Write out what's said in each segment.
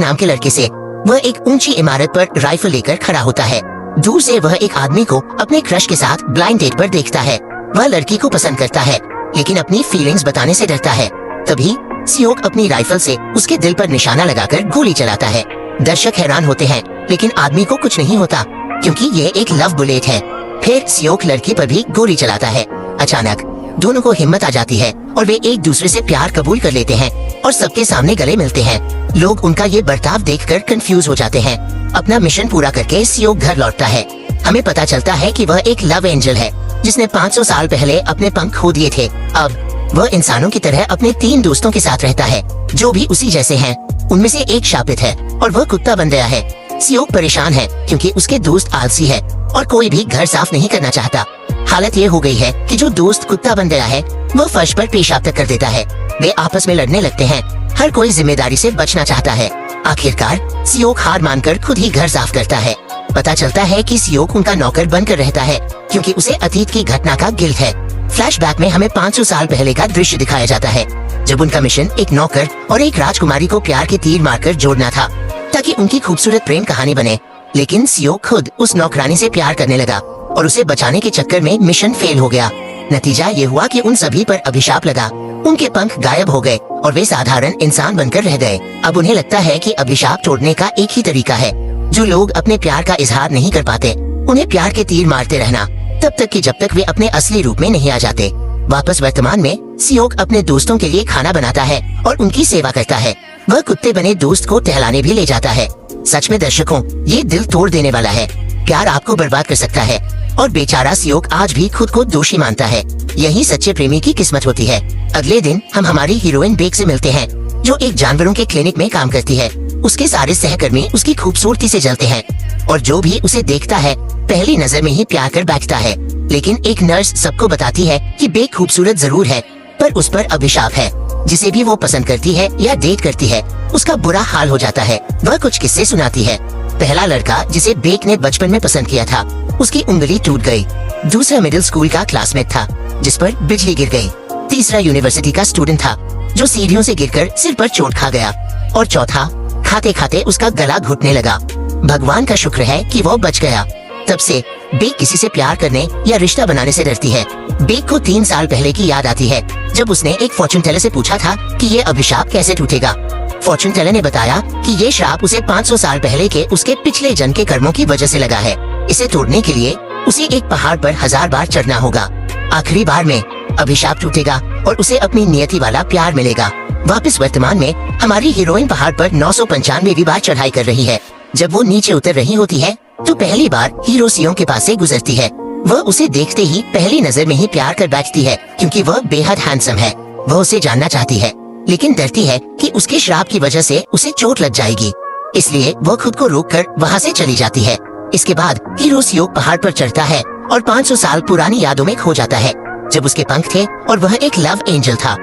नाम के लड़के से। वह एक ऊंची इमारत पर राइफल लेकर खड़ा होता है। दूर से वह एक आदमी को अपने क्रश के साथ ब्लाइंड डेट पर देखता है। वह लड़की को पसंद करता है, लेकिन अपनी फीलिंग्स बताने से डरता है। तभी सियोक अपनी राइफल से उसके दिल पर निशाना लगाकर गोली चलाता है। दर्शक हैरान होते हैं, लेकिन आदमी को कुछ नहीं होता, क्योंकि ये एक लव बुलेट है। फिर सियोक लड़की पर भी गोली चलाता है। अचानक दोनों को हिम्मत आ जाती है और वे एक दूसरे से प्यार कबूल कर लेते हैं और सबके सामने गले मिलते हैं। लोग उनका ये बर्ताव देखकर कंफ्यूज हो जाते हैं। अपना मिशन पूरा करके सियोक घर लौटता है। हमें पता चलता है कि वह एक लव एंजल है, जिसने 500 साल पहले अपने पंख खो दिए थे। अब वह इंसानों की तरह अपने 3 दोस्तों के साथ रहता है, जो भी उसी जैसे हैं। उनमें से एक शापित है और वह कुत्ता बन गया है। सियोक परेशान है क्योंकि उसके दोस्त आलसी है और कोई भी घर साफ नहीं करना चाहता। हालत ये हो गई है कि जो दोस्त कुत्ता बन गया है, वह फर्श पर पेशाब तक कर देता है। वे आपस में लड़ने लगते हैं। हर कोई जिम्मेदारी से बचना चाहता है। आखिरकार सियोक हार मानकर खुद ही घर साफ करता है। पता चलता है कि सियोक उनका नौकर बनकर रहता है, क्योंकि उसे अतीत की घटना का गिल्ट है। फ्लैशबैक में हमें 500 साल पहले का दृश्य दिखाया जाता है, जब उनका मिशन एक नौकर और एक राजकुमारी को प्यार के तीर मारकर जोड़ना था, ताकि उनकी खूबसूरत प्रेम कहानी बने। लेकिन सियोक खुद उस नौकरानी से प्यार करने लगा और उसे बचाने के चक्कर में मिशन फेल हो गया। नतीजा ये हुआ कि उन सभी पर अभिशाप लगा। उनके पंख गायब हो गए और वे साधारण इंसान बनकर रह गए। अब उन्हें लगता है कि अभिशाप तोड़ने का एक ही तरीका है। जो लोग अपने प्यार का इजहार नहीं कर पाते, उन्हें प्यार के तीर मारते रहना, तब तक कि जब तक वे अपने असली रूप में नहीं आ जाते। वापस वर्तमान में सियोक अपने दोस्तों के लिए खाना बनाता है और उनकी सेवा करता है। वह कुत्ते बने दोस्त को टहलाने भी ले जाता है। सच में दर्शकों, ये दिल तोड़ देने वाला है। प्यार आपको बर्बाद कर सकता है और बेचारा सियोक आज भी खुद को दोषी मानता है। यही सच्चे प्रेमी की किस्मत होती है। अगले दिन हम हमारी हीरोइन बेक से मिलते हैं, जो एक जानवरों के क्लिनिक में काम करती है। उसके सारे सहकर्मी उसकी खूबसूरती से जलते हैं और जो भी उसे देखता है पहली नजर में ही प्यार कर बैठता है। लेकिन एक नर्स सबको बताती है कि बेक खूबसूरत जरूर है, पर उस पर अभिशाप है। जिसे भी वो पसंद करती है या डेट करती है, उसका बुरा हाल हो जाता है। वह कुछ किस्से सुनाती है। पहला लड़का जिसे बेक ने बचपन में पसंद किया था, उसकी उंगली टूट गई। दूसरा मिडिल स्कूल का क्लासमेट था, जिस पर बिजली गिर गई। तीसरा यूनिवर्सिटी का स्टूडेंट था, जो सीढ़ियों से गिरकर सिर पर चोट खा गया। और चौथा, खाते खाते उसका गला घुटने लगा। भगवान का शुक्र है कि वो बच गया। तब से बेक किसी से प्यार करने या रिश्ता बनाने से डरती है। बेक को 3 साल पहले की याद आती है, जब उसने एक फॉर्चून टेलर से पूछा था कि ये अभिशाप कैसे टूटेगा। फॉर्चून टेलर ने बताया कि ये श्राप उसे 500 साल पहले के उसके पिछले जन्म के कर्मों की वजह से लगा है। इसे तोड़ने के लिए उसे एक पहाड़ पर 1000 बार चढ़ना होगा। आखिरी बार में अभिशाप टूटेगा और उसे अपनी नियति वाला प्यार मिलेगा। वापस वर्तमान में हमारी हीरोइन पहाड़ पर 995वीं बार चढ़ाई कर रही है। जब वो नीचे उतर रही होती है, तो पहली बार हीरो सियोक के पास से गुजरती है। वह उसे देखते ही पहली नजर में ही प्यार कर बैठती है, क्योंकि वह बेहद हैंडसम है। वह उसे जानना चाहती है, लेकिन डरती है कि उसके श्राप की वजह से उसे चोट लग जाएगी। इसलिए वह खुद को रोककर वहाँ से चली जाती है। इसके बाद हीरो सियोक पहाड़ पर चढ़ता है और 500 साल पुरानी यादों में खो जाता है, जब उसके पंख थे और वह एक लव एंजल था।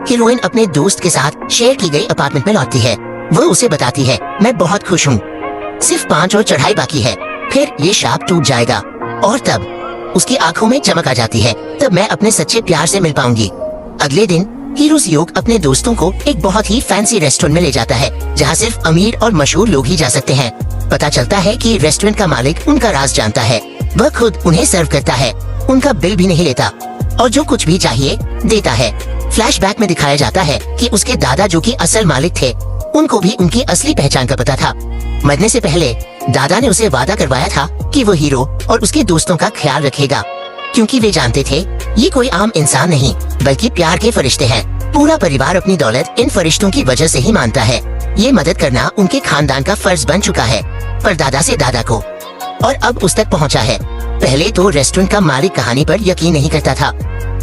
हीरोइन अपने दोस्त के साथ शेयर की गई अपार्टमेंट में लौटती है। वह उसे बताती है, मैं बहुत खुश हूँ, सिर्फ 5 और चढ़ाई बाकी है, फिर ये श्राप टूट जाएगा। और तब उसकी आंखों में चमक आ जाती है। तब मैं अपने सच्चे प्यार से मिल पाऊंगी। अगले दिन हीरो सियोक अपने दोस्तों को एक बहुत ही फैंसी रेस्टोरेंट में ले जाता है, जहाँ सिर्फ अमीर और मशहूर लोग ही जा सकते हैं। पता चलता है कि रेस्टोरेंट का मालिक उनका राज जानता है। वह खुद उन्हें सर्व करता है, उनका बिल भी नहीं लेता और जो कुछ भी चाहिए देता है। फ्लैशबैक में दिखाया जाता है कि उसके दादा, जो कि असल मालिक थे, उनको भी उनकी असली पहचान का पता था। मरने से पहले दादा ने उसे वादा करवाया था कि वो हीरो और उसके दोस्तों का ख्याल रखेगा, क्योंकि वे जानते थे ये कोई आम इंसान नहीं, बल्कि प्यार के फरिश्ते हैं। पूरा परिवार अपनी दौलत इन फरिश्तों की वजह से ही मानता है। ये मदद करना उनके खानदान का फर्ज बन चुका है, पर दादा से दादा को, और अब उस तक पहुंचा है। पहले तो रेस्टोरेंट का मालिक कहानी पर यकीन नहीं करता था,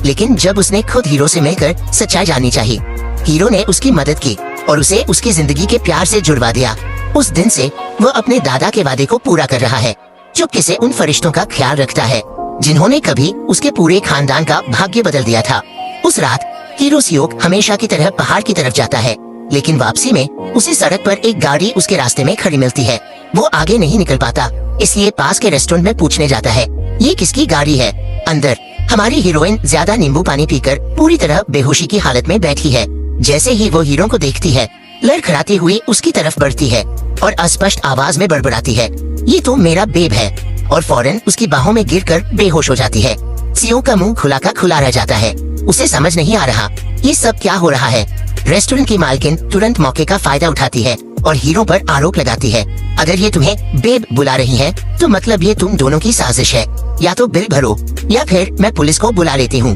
लेकिन जब उसने खुद हीरो से मिलकर सच्चाई जाननी चाहिए, हीरो ने उसकी मदद की और उसे उसकी जिंदगी के प्यार से जुड़वा दिया। उस दिन से वह अपने दादा के वादे को पूरा कर रहा है, चुपके से उन फरिश्तों का ख्याल रखता है, जिन्होंने कभी उसके पूरे खानदान का भाग्य बदल दिया था। उस रात हीरो सियोक हमेशा की तरह पहाड़ की तरफ जाता है, लेकिन वापसी में उसे सड़क पर एक गाड़ी उसके रास्ते में खड़ी मिलती है। वो आगे नहीं निकल पाता, इसलिए पास के रेस्टोरेंट में पूछने जाता है, ये किसकी गाड़ी है। अंदर हमारी हीरोइन ज्यादा नींबू पानी पीकर पूरी तरह बेहोशी की हालत में बैठी है। जैसे ही वो हीरो को देखती है, लड़खड़ाती हुई उसकी तरफ बढ़ती है और अस्पष्ट आवाज में बड़बड़ाती है, ये तो मेरा बेब है, और फौरन उसकी बाहों में गिरकर बेहोश हो जाती है। सीओ का मुंह खुला का खुला रह जाता है। उसे समझ नहीं आ रहा ये सब क्या हो रहा है। रेस्टोरेंट की मालकिन तुरंत मौके का फायदा उठाती है और हीरो पर आरोप लगाती है, अगर ये तुम्हें बेब बुला रही है तो मतलब ये तुम दोनों की साजिश है, या तो बिल भरो या फिर मैं पुलिस को बुला लेती हूँ।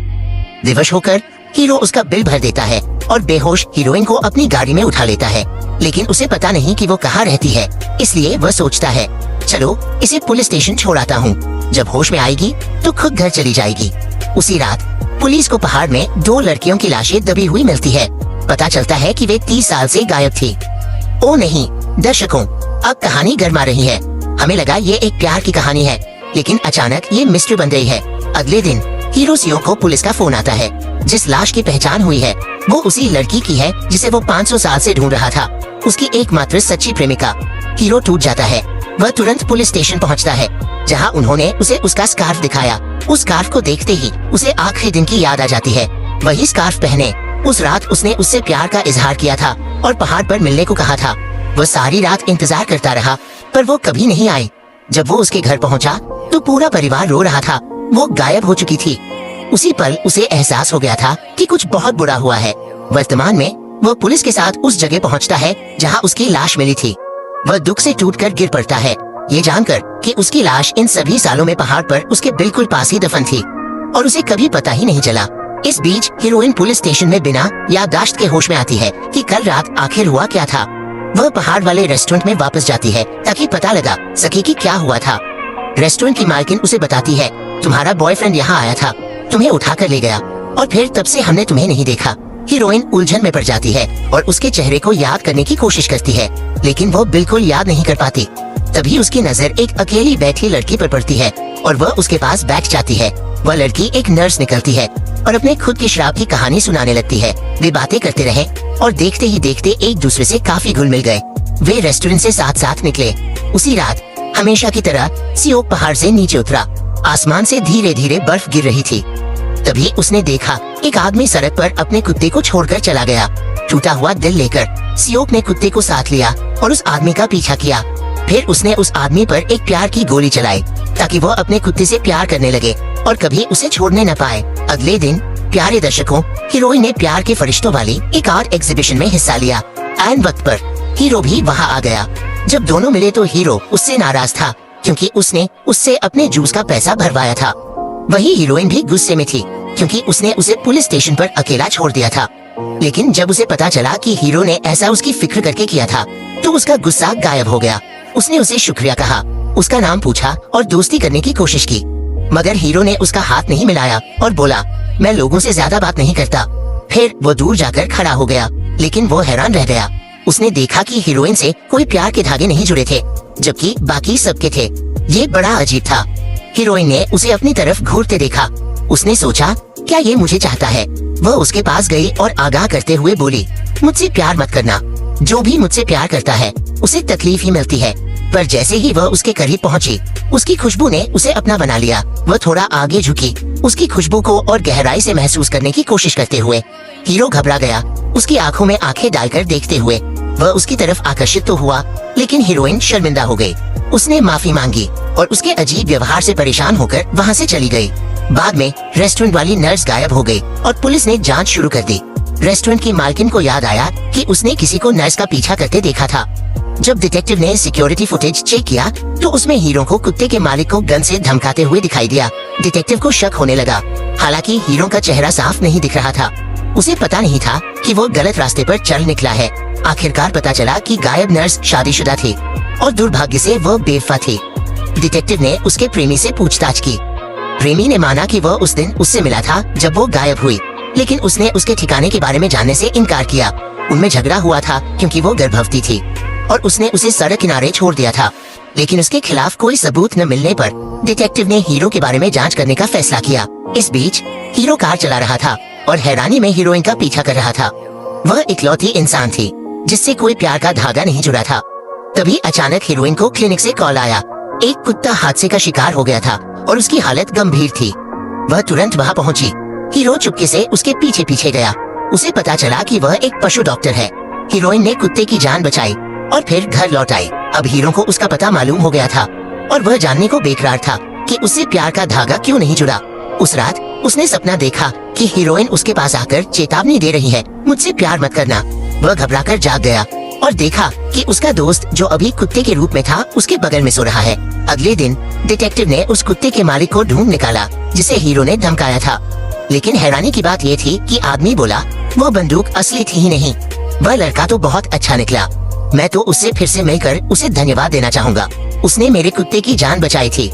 विवश होकर हीरो उसका बिल भर देता है और बेहोश हीरोइन को अपनी गाड़ी में उठा लेता है, लेकिन उसे पता नहीं कि वो कहाँ रहती है, इसलिए वह सोचता है चलो इसे पुलिस स्टेशन छोड़ाता हूँ, जब होश में आएगी तो खुद घर चली जाएगी। उसी रात पुलिस को पहाड़ में 2 लड़कियों की लाशें दबी हुई मिलती है। पता चलता है कि वे 30 साल से गायब थी। ओ नहीं दर्शकों, अब कहानी गर्मा रही है। हमें लगा ये एक प्यार की कहानी है, लेकिन अचानक ये मिस्ट्री बन गई है। अगले दिन हीरो सीओ को पुलिस का फोन आता है। जिस लाश की पहचान हुई है वो उसी लड़की की है जिसे वो 500 साल से ढूंढ रहा था, उसकी एकमात्र सच्ची प्रेमिका। हीरो टूट जाता है। वह तुरंत पुलिस स्टेशन पहुंचता है, जहां उन्होंने उसे उसका स्कार्फ दिखाया। उस स्कार्फ को देखते ही उसे आखिरी दिन की याद आ जाती है। वही स्कार्फ पहने उस रात उसने उससे प्यार का इजहार किया था और पहाड़ पर मिलने को कहा था। वह सारी रात इंतजार करता रहा पर वो कभी नहीं आई। जब वो उसके घर पहुंचा तो पूरा परिवार रो रहा था, वो गायब हो चुकी थी। उसी पल उसे एहसास हो गया था कि कुछ बहुत बुरा हुआ है। वर्तमान में वह पुलिस के साथ उस जगह पहुंचता है जहां उसकी लाश मिली थी। वह दुख से टूटकर गिर पड़ता है, ये जानकर कि उसकी लाश इन सभी सालों में पहाड़ पर उसके बिल्कुल पास ही दफन थी और उसे कभी पता ही नहीं चला। इस बीच हीरोइन पुलिस स्टेशन में बिना याददाश्त के होश में आती है कि कल रात आखिर हुआ क्या था। वह पहाड़ वाले रेस्टोरेंट में वापस जाती है ताकि पता लगा सके कि क्या हुआ था। रेस्टोरेंट की मालकिन उसे बताती है, तुम्हारा बॉयफ्रेंड यहाँ आया था, तुम्हें उठा कर ले गया और फिर तब से हमने तुम्हें नहीं देखा। हीरोइन उलझन में पड़ जाती है और उसके चेहरे को याद करने की कोशिश करती है, लेकिन वो बिल्कुल याद नहीं कर पाती। तभी उसकी नजर एक अकेली बैठी लड़की पर पड़ती है और वह उसके पास बैठ जाती है। वह लड़की एक नर्स निकलती है और अपने खुद की शराब की कहानी सुनाने लगती है। वे बातें करते रहे और देखते ही देखते एक दूसरे से काफी घुल मिल गए। वे रेस्टोरेंट से साथ साथ निकले। उसी रात हमेशा की तरह सीओ पहाड़ से नीचे उतरा। आसमान से धीरे धीरे बर्फ गिर रही थी। तभी उसने देखा एक आदमी सड़क पर अपने कुत्ते को छोड़कर चला गया। टूटा हुआ दिल लेकर सियोक ने कुत्ते को साथ लिया और उस आदमी का पीछा किया। फिर उसने उस आदमी पर एक प्यार की गोली चलाई ताकि वो अपने कुत्ते से प्यार करने लगे और कभी उसे छोड़ने न पाए। अगले दिन प्यारे दर्शकों, हीरोइन ने प्यार के फरिश्तों वाली एक आर्ट एग्जीबिशन में हिस्सा लिया। ऐन वक्त पर हीरो भी वहाँ आ गया। जब दोनों मिले तो हीरो उससे नाराज था क्योंकि उसने उससे अपने जूस का पैसा भरवाया था। वही हीरोइन भी गुस्से में थी क्योंकि उसने उसे पुलिस स्टेशन पर अकेला छोड़ दिया था। लेकिन जब उसे पता चला कि हीरो ने ऐसा उसकी फिक्र करके किया था तो उसका गुस्सा गायब हो गया। उसने उसे शुक्रिया कहा, उसका नाम पूछा और दोस्ती करने की कोशिश की, मगर हीरो ने उसका हाथ नहीं मिलाया और बोला, मैं लोगों से ज्यादा बात नहीं करता। फिर वो दूर जाकर खड़ा हो गया, लेकिन वो हैरान रह गया। उसने देखा कि हीरोइन से कोई प्यार के धागे नहीं जुड़े थे, जबकि बाकी सबके थे। ये बड़ा अजीब था। हीरोइन ने उसे अपनी तरफ घूरते देखा। उसने सोचा, क्या ये मुझे चाहता है? वह उसके पास गई और आगाह करते हुए बोली, मुझसे प्यार मत करना। जो भी मुझसे प्यार करता है उसे तकलीफ ही मिलती है। पर जैसे ही वह उसके करीब पहुंची, उसकी खुशबू ने उसे अपना बना लिया। वह थोड़ा आगे झुकी, उसकी खुशबू को और गहराई से महसूस करने की कोशिश करते हुए। हीरो घबरा गया, उसकी आंखों में आंखें डालकर देखते हुए। वह उसकी तरफ आकर्षित तो हुआ, लेकिन हीरोइन शर्मिंदा हो गई। उसने माफी मांगी और उसके अजीब व्यवहार से परेशान होकर वहाँ से चली गई। बाद में रेस्टोरेंट वाली नर्स गायब हो गई और पुलिस ने जांच शुरू कर दी। रेस्टोरेंट की मालकिन को याद आया कि उसने किसी को नर्स का पीछा करते देखा था। जब डिटेक्टिव ने सिक्योरिटी फुटेज चेक किया तो उसमें हीरो को कुत्ते के मालिक को गन से धमकाते हुए दिखाई दिया। डिटेक्टिव को शक होने लगा, हालांकि हीरो का चेहरा साफ नहीं दिख रहा था। उसे पता नहीं था कि वो गलत रास्ते पर चल निकला है। आखिरकार पता चला कि गायब नर्स शादीशुदा थी और दुर्भाग्य से वह बेवफा थी। डिटेक्टिव ने उसके प्रेमी से पूछताछ की। प्रेमी ने माना कि वह उस दिन उससे मिला था जब वो गायब हुई, लेकिन उसने उसके ठिकाने के बारे में जानने से इनकार किया। उनमें झगड़ा हुआ था क्योंकि वो गर्भवती थी और उसने उसे सड़क किनारे छोड़ दिया था। लेकिन उसके खिलाफ कोई सबूत न मिलने पर डिटेक्टिव ने हीरो के बारे में जांच करने का फैसला किया। इस बीच हीरो कार चला रहा था और हैरानी में हीरोइन का पीछा कर रहा था। वह इकलौती इंसान थी जिससे कोई प्यार का धागा नहीं जुड़ा था। तभी अचानक हीरोइन को क्लिनिक से कॉल आया। एक कुत्ता हादसे का शिकार हो गया था और उसकी हालत गंभीर थी। वह तुरंत वहाँ पहुंची। हीरो चुपके से उसके पीछे पीछे गया। उसे पता चला कि वह एक पशु डॉक्टर है। हीरोइन ने कुत्ते की जान बचाई और फिर घर लौट आई। अब हीरो को उसका पता मालूम हो गया था और वह जानने को बेकरार था कि उससे प्यार का धागा क्यों नहीं जुड़ा। उस रात उसने सपना देखा कि हीरोइन उसके पास आकर चेतावनी दे रही है, मुझसे प्यार मत करना। वह घबराकर जाग गया और देखा कि उसका दोस्त जो अभी कुत्ते के रूप में था उसके बगल में सो रहा है। अगले दिन डिटेक्टिव ने उस कुत्ते के मालिक को ढूंढ निकाला जिसे हीरो ने धमकाया था। लेकिन हैरानी की बात ये थी कि आदमी बोला वो बंदूक असली थी ही नहीं। वह लड़का तो बहुत अच्छा निकला, मैं तो उससे फिर से मिलकर उसे धन्यवाद देना चाहूँगा, उसने मेरे कुत्ते की जान बचाई थी।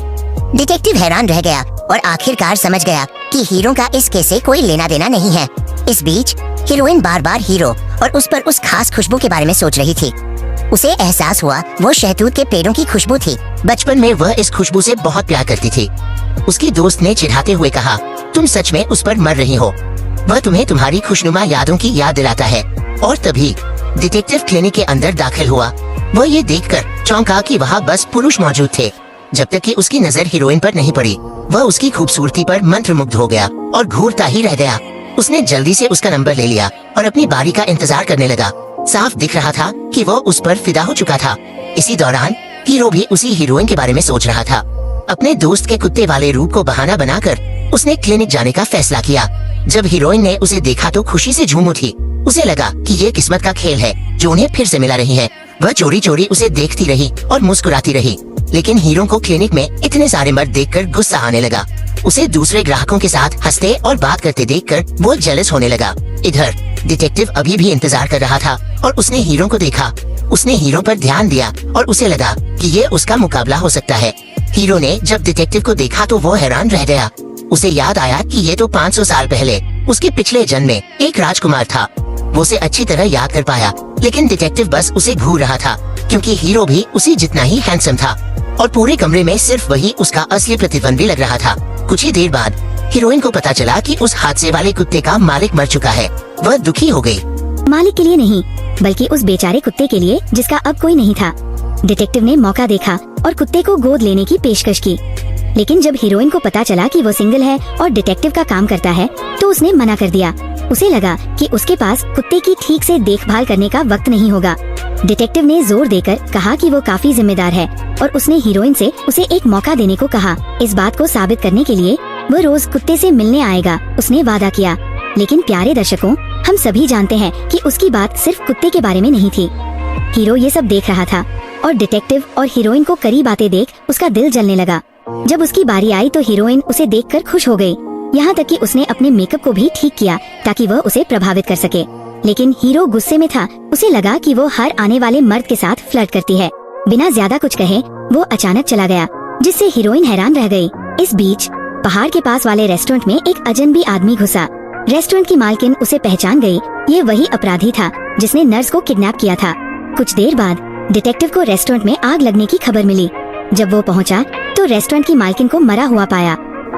डिटेक्टिव हैरान रह गया और आखिरकार समझ गया कि हीरो का इस केस से कोई लेना देना नहीं है। इस बीच हीरोइन बार बार हीरो और उस पर उस खास खुशबू के बारे में सोच रही थी। उसे एहसास हुआ वो शहतूत के पेड़ों की खुशबू थी। बचपन में वह इस खुशबू से बहुत प्यार करती थी। उसकी दोस्त ने चिढ़ाते हुए कहा, तुम सच में उस पर मर रही हो, वह तुम्हें तुम्हारी खुशनुमा यादों की याद दिलाता है। और तभी डिटेक्टिव क्लिनिक के अंदर दाखिल हुआ। वह ये देखकर चौंका कि वहाँ बस पुरुष मौजूद थे। जब तक कि उसकी नजर हीरोइन पर नहीं पड़ी, वह उसकी खूबसूरती पर मंत्रमुग्ध हो गया और घूरता ही रह गया। उसने जल्दी से उसका नंबर ले लिया और अपनी बारी का इंतजार करने लगा। साफ दिख रहा था कि वह उस पर फिदा हो चुका था। इसी दौरान हीरो भी उसी हीरोइन के बारे में सोच रहा था। अपने दोस्त के कुत्ते वाले रूप को बहाना बनाकर उसने क्लिनिक जाने का फैसला किया। जब हीरोइन ने उसे देखा तो खुशी से झूम उठी। उसे लगा कि ये किस्मत का खेल है जो उन्हें फिर से मिला रही है। वह चोरी चोरी उसे देखती रही और मुस्कुराती रही। लेकिन हीरो को क्लिनिक में इतने सारे मर्द देखकर गुस्सा आने लगा। उसे दूसरे ग्राहकों के साथ हंसते और बात करते देखकर वो जेलस होने लगा। इधर डिटेक्टिव अभी भी इंतजार कर रहा था और उसने हीरो को देखा। उसने हीरो पर ध्यान दिया और उसे लगा कि ये उसका मुकाबला हो सकता है। हीरो ने जब डिटेक्टिव को देखा तो वो हैरान रह गया। उसे याद आया कि ये तो 500 साल पहले उसके पिछले जन्म में एक राजकुमार था। वो उसे अच्छी तरह याद कर पाया, लेकिन डिटेक्टिव बस उसे घूर रहा था क्योंकि हीरो भी उसी जितना ही हैंडसम था और पूरे कमरे में सिर्फ वही उसका असली प्रतिद्वंदी लग रहा था। कुछ ही देर बाद हीरोइन को पता चला कि उस हादसे वाले कुत्ते का मालिक मर चुका है। वह दुखी हो गई। मालिक के लिए नहीं बल्कि उस बेचारे कुत्ते के लिए जिसका अब कोई नहीं था। डिटेक्टिव ने मौका देखा और कुत्ते को गोद लेने की पेशकश की। लेकिन जब हीरोइन को पता चला कि वो सिंगल है और डिटेक्टिव का काम करता है तो उसने मना कर दिया। उसे लगा कि उसके पास कुत्ते की ठीक से देखभाल करने का वक्त नहीं होगा। डिटेक्टिव ने जोर देकर कहा कि वो काफी जिम्मेदार है और उसने हीरोइन से उसे एक मौका देने को कहा। इस बात को साबित करने के लिए वो रोज कुत्ते से मिलने आएगा, उसने वादा किया। लेकिन प्यारे दर्शकों, हम सभी जानते हैं कि उसकी बात सिर्फ कुत्ते के बारे में नहीं थी। हीरो ये सब देख रहा था और डिटेक्टिव और हीरोइन को करीब आते देख उसका दिल जलने लगा। जब उसकी बारी आई तो हीरोइन उसे देखकर खुश हो गई। यहाँ तक कि उसने अपने मेकअप को भी ठीक किया ताकि वह उसे प्रभावित कर सके। लेकिन हीरो गुस्से में था। उसे लगा कि वो हर आने वाले मर्द के साथ फ्लर्ट करती है। बिना ज्यादा कुछ कहे वो अचानक चला गया, जिससे हीरोइन हैरान रह गई। इस बीच पहाड़ के पास वाले रेस्टोरेंट में एक अजनबी आदमी घुसा। रेस्टोरेंट की मालकिन उसे पहचान गई। ये वही अपराधी था जिसने नर्स को किडनैप किया था। कुछ देर बाद डिटेक्टिव को रेस्टोरेंट में आग लगने की खबर मिली। जब वो पहुंचा तो रेस्टोरेंट की मालकिन को मरा हुआ पाया।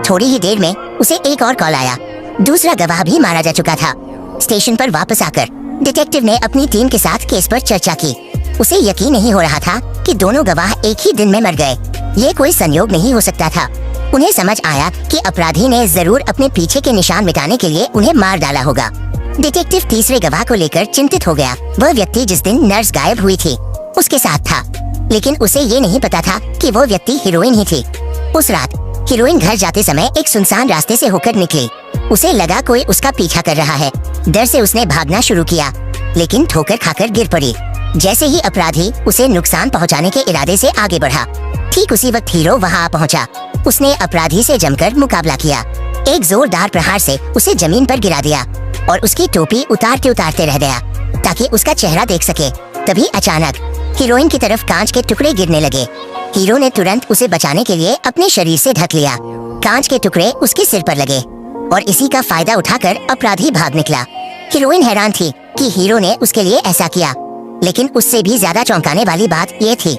थोड़ी ही देर में उसे एक और कॉल आया। दूसरा गवाह भी मारा जा चुका था। स्टेशन पर वापस आकर डिटेक्टिव ने अपनी टीम के साथ केस पर चर्चा की। उसे यकीन नहीं हो रहा था कि दोनों गवाह एक ही दिन में मर गए। ये कोई संयोग नहीं हो सकता था। उन्हें समझ आया कि अपराधी ने जरूर अपने पीछे के निशान मिटाने के लिए उन्हें मार डाला होगा। डिटेक्टिव तीसरे गवाह को लेकर चिंतित हो गया। वह व्यक्ति जिस दिन नर्स गायब हुई थी उसके साथ था, लेकिन उसे ये नहीं पता था कि वो व्यक्ति हीरोइन ही थी। उस रात हीरोइन घर जाते समय एक सुनसान रास्ते से होकर निकली। उसे लगा कोई उसका पीछा कर रहा है। डर से उसने भागना शुरू किया, लेकिन ठोकर खाकर गिर पड़ी। जैसे ही अपराधी उसे नुकसान पहुंचाने के इरादे से आगे बढ़ा, ठीक उसी वक्त हीरो वहां आ पहुंचा। उसने अपराधी से जमकर मुकाबला किया। एक जोरदार प्रहार से उसे जमीन पर गिरा दिया और उसकी टोपी उतारते उतारते रह गया ताकि उसका चेहरा देख सके। तभी अचानक हीरोइन की तरफ कांच के टुकड़े गिरने लगे। हीरो ने तुरंत उसे बचाने के लिए अपने शरीर से ढक लिया। कांच के टुकड़े उसके सिर पर लगे और इसी का फायदा उठाकर अपराधी भाग निकला। हीरोइन हैरान थी कि हीरो ने उसके लिए ऐसा किया, लेकिन उससे भी ज्यादा चौंकाने वाली बात ये थी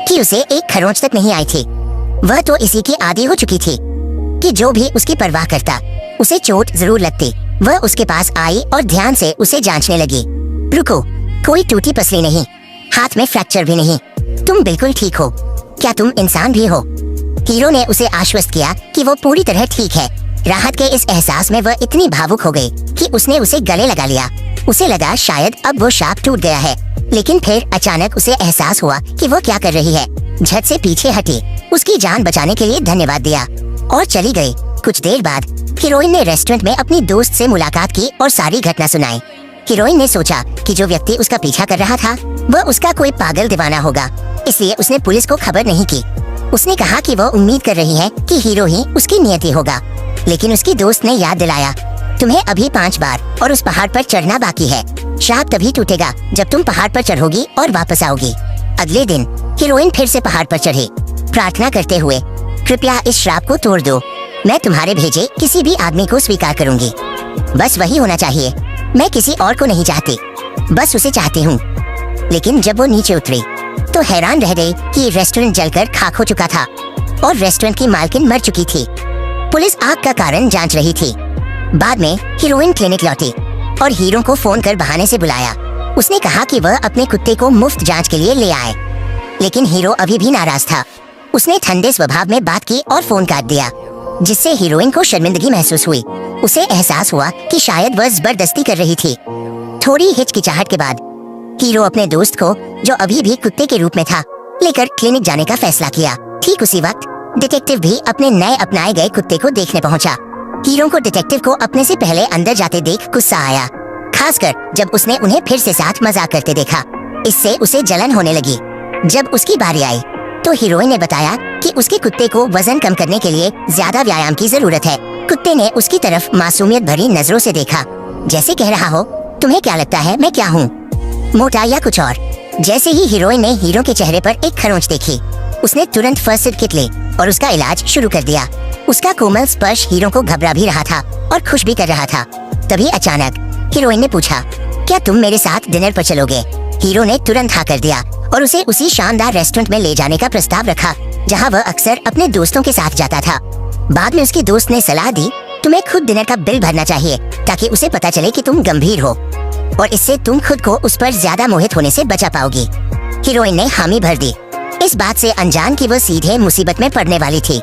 कि उसे एक खरोंच तक नहीं आई थी। वह तो इसी की आदी हो चुकी थी कि जो भी उसकी परवाह करता उसे चोट जरूर लगती। वह उसके पास आई और ध्यान से उसे जांचने लगी। रुको, कोई टूटी पसली नहीं, हाथ में फ्रैक्चर भी नहीं, तुम बिल्कुल ठीक हो। क्या तुम इंसान भी हो? हीरो ने उसे आश्वस्त किया कि वो पूरी तरह ठीक है। राहत के इस एहसास में वह इतनी भावुक हो गई कि उसने उसे गले लगा लिया। उसे लगा शायद अब वो शाप टूट गया है, लेकिन फिर अचानक उसे एहसास हुआ कि वो क्या कर रही है। झट से पीछे हटी, उसकी जान बचाने के लिए धन्यवाद दिया और चली गई। कुछ देर बाद हीरोइन ने रेस्टोरेंट में अपनी दोस्त से मुलाकात की और सारी घटना सुनाई। हीरोइन ने सोचा कि जो व्यक्ति उसका पीछा कर रहा था वह उसका कोई पागल दीवाना होगा, इसलिए उसने पुलिस को खबर नहीं की। उसने कहा कि वो उम्मीद कर रही है कि हीरो ही उसकी नियति होगा, लेकिन उसकी दोस्त ने याद दिलाया, तुम्हें अभी 5 बार और उस पहाड़ पर चढ़ना बाकी है। श्राप तभी टूटेगा जब तुम पहाड़ पर चढ़ोगी और वापस आओगी। अगले दिन हीरोइन फिर से पहाड़ पर चढ़ी, प्रार्थना करते हुए, कृपया इस श्राप को तोड़ दो, मैं तुम्हारे भेजे किसी भी आदमी को स्वीकार करूंगी। बस वही होना चाहिए, मैं किसी और को नहीं चाहती, बस उसे चाहती हूँ। लेकिन जब वो नीचे उतरी तो हैरान रह गई कि रेस्टोरेंट जलकर खाक हो चुका था और रेस्टोरेंट की मालकिन मर चुकी थी। पुलिस आग का कारण जांच रही थी। बाद में हीरोइन क्लिनिक लौटी और हीरो को फोन कर बहाने से बुलाया। उसने कहा कि वह अपने कुत्ते को मुफ्त जांच के लिए ले आए, लेकिन हीरो अभी भी नाराज था। उसने ठंडे स्वभाव में बात की और फोन काट दिया, जिससे हीरोइन को शर्मिंदगी महसूस हुई। उसे एहसास हुआ कि शायद वह जबरदस्ती कर रही थी। थोड़ी हिचकिचाहट के बाद हीरो अपने दोस्त को, जो अभी भी कुत्ते के रूप में था, लेकर क्लिनिक जाने का फैसला किया। ठीक उसी वक्त डिटेक्टिव भी अपने नए अपनाए गए कुत्ते को देखने पहुंचा। हीरो को डिटेक्टिव को अपने से पहले अंदर जाते देख गुस्सा आया, खासकर जब उसने उन्हें फिर से साथ मजाक करते देखा। इससे उसे जलन होने लगी। जब उसकी बारी आई तो हीरोइन ने बताया कि उसके कुत्ते को वजन कम करने के लिए ज्यादा व्यायाम की जरूरत है। कुत्ते ने उसकी तरफ मासूमियत भरी नजरों से देखा, जैसे कह रहा हो, तुम्हें क्या लगता है मैं क्या हूँ, मोटा या कुछ और। जैसे ही हीरोइन ने हीरो के चेहरे पर एक खरोंच देखी, उसने तुरंत फर्स्ट एड किट ली और उसका इलाज शुरू कर दिया। उसका कोमल स्पर्श हीरो को घबरा भी रहा था और खुश भी कर रहा था। तभी अचानक हीरोइन ने पूछा, क्या तुम मेरे साथ डिनर पर चलोगे? हीरो ने तुरंत हाँ कर दिया और उसे उसी शानदार रेस्टोरेंट में ले जाने का प्रस्ताव रखा जहाँ वह अक्सर अपने दोस्तों के साथ जाता था। बाद में उसकी दोस्त ने सलाह दी, तुम्हें खुद डिनर का बिल भरना चाहिए ताकि उसे पता चले कि तुम गंभीर हो और इससे तुम खुद को उस पर ज्यादा मोहित होने से बचा पाओगी। हीरोइन ने हामी भर दी, इस बात से अनजान कि वह सीधे मुसीबत में पड़ने वाली थी।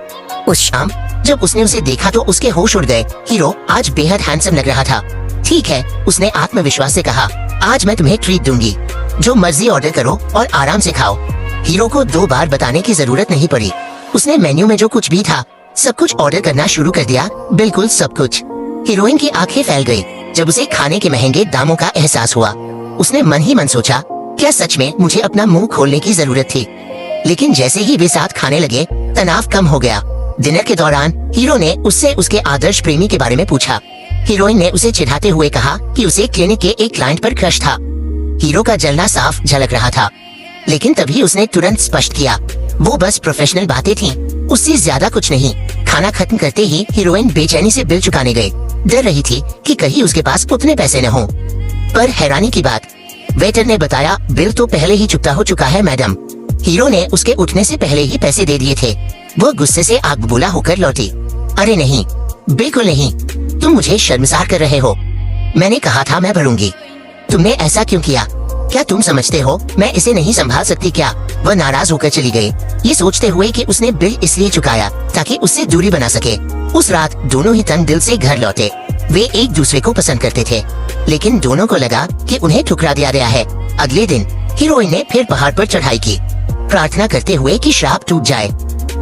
उस शाम जब उसने उसे देखा तो उसके होश उड़ गए। हीरो आज बेहद हैंडसम लग रहा था। ठीक है, उसने आत्मविश्वास से कहा, आज मैं तुम्हें ट्रीट दूंगी, जो मर्जी ऑर्डर करो और आराम से खाओ। हीरो को 2 बार बताने की जरूरत नहीं पड़ी। उसने मेन्यू में जो कुछ भी था सब कुछ ऑर्डर करना शुरू कर दिया, बिल्कुल सब कुछ। हीरोइन की आंखें फैल गई जब उसे खाने के महंगे दामों का एहसास हुआ। उसने मन ही मन सोचा, क्या सच में मुझे अपना मुंह खोलने की जरूरत थी? लेकिन जैसे ही वे साथ खाने लगे, तनाव कम हो गया। डिनर के दौरान हीरो ने उससे उसके आदर्श प्रेमी के बारे में पूछा। हीरोइन ने उसे चिढ़ाते हुए कहा कि उसे क्लिनिक के एक क्लाइंट पर क्रश था। हीरो का जलना साफ झलक रहा था, लेकिन तभी उसने तुरंत स्पष्ट किया, वो बस प्रोफेशनल बातें थीं, उससे ज्यादा कुछ नहीं। खाना खत्म करते ही हीरोइन बेचैनी से बिल चुकाने गई। डर रही थी कि कहीं उसके पास उतने पैसे न हों। पर हैरानी की बात, वेटर ने बताया, बिल तो पहले ही चुकता हो चुका है मैडम। हीरो ने उसके उठने से पहले ही पैसे दे दिए थे। वो गुस्से से आग बबूला होकर लौटी। अरे नहीं, बिल्कुल नहीं, तुम मुझे शर्मसार कर रहे हो। मैंने कहा था मैं भरूंगी, तुमने ऐसा क्यों किया? क्या तुम समझते हो मैं इसे नहीं संभाल सकती क्या? वह नाराज होकर चली गई, ये सोचते हुए कि उसने बिल इसलिए चुकाया ताकि उससे दूरी बना सके। उस रात दोनों ही तंग दिल से घर लौटे। वे एक दूसरे को पसंद करते थे, लेकिन दोनों को लगा कि उन्हें ठुकरा दिया गया है। अगले दिन हीरोइन ने फिर पहाड़ पर चढ़ाई की, प्रार्थना करते हुए कि श्राप टूट जाए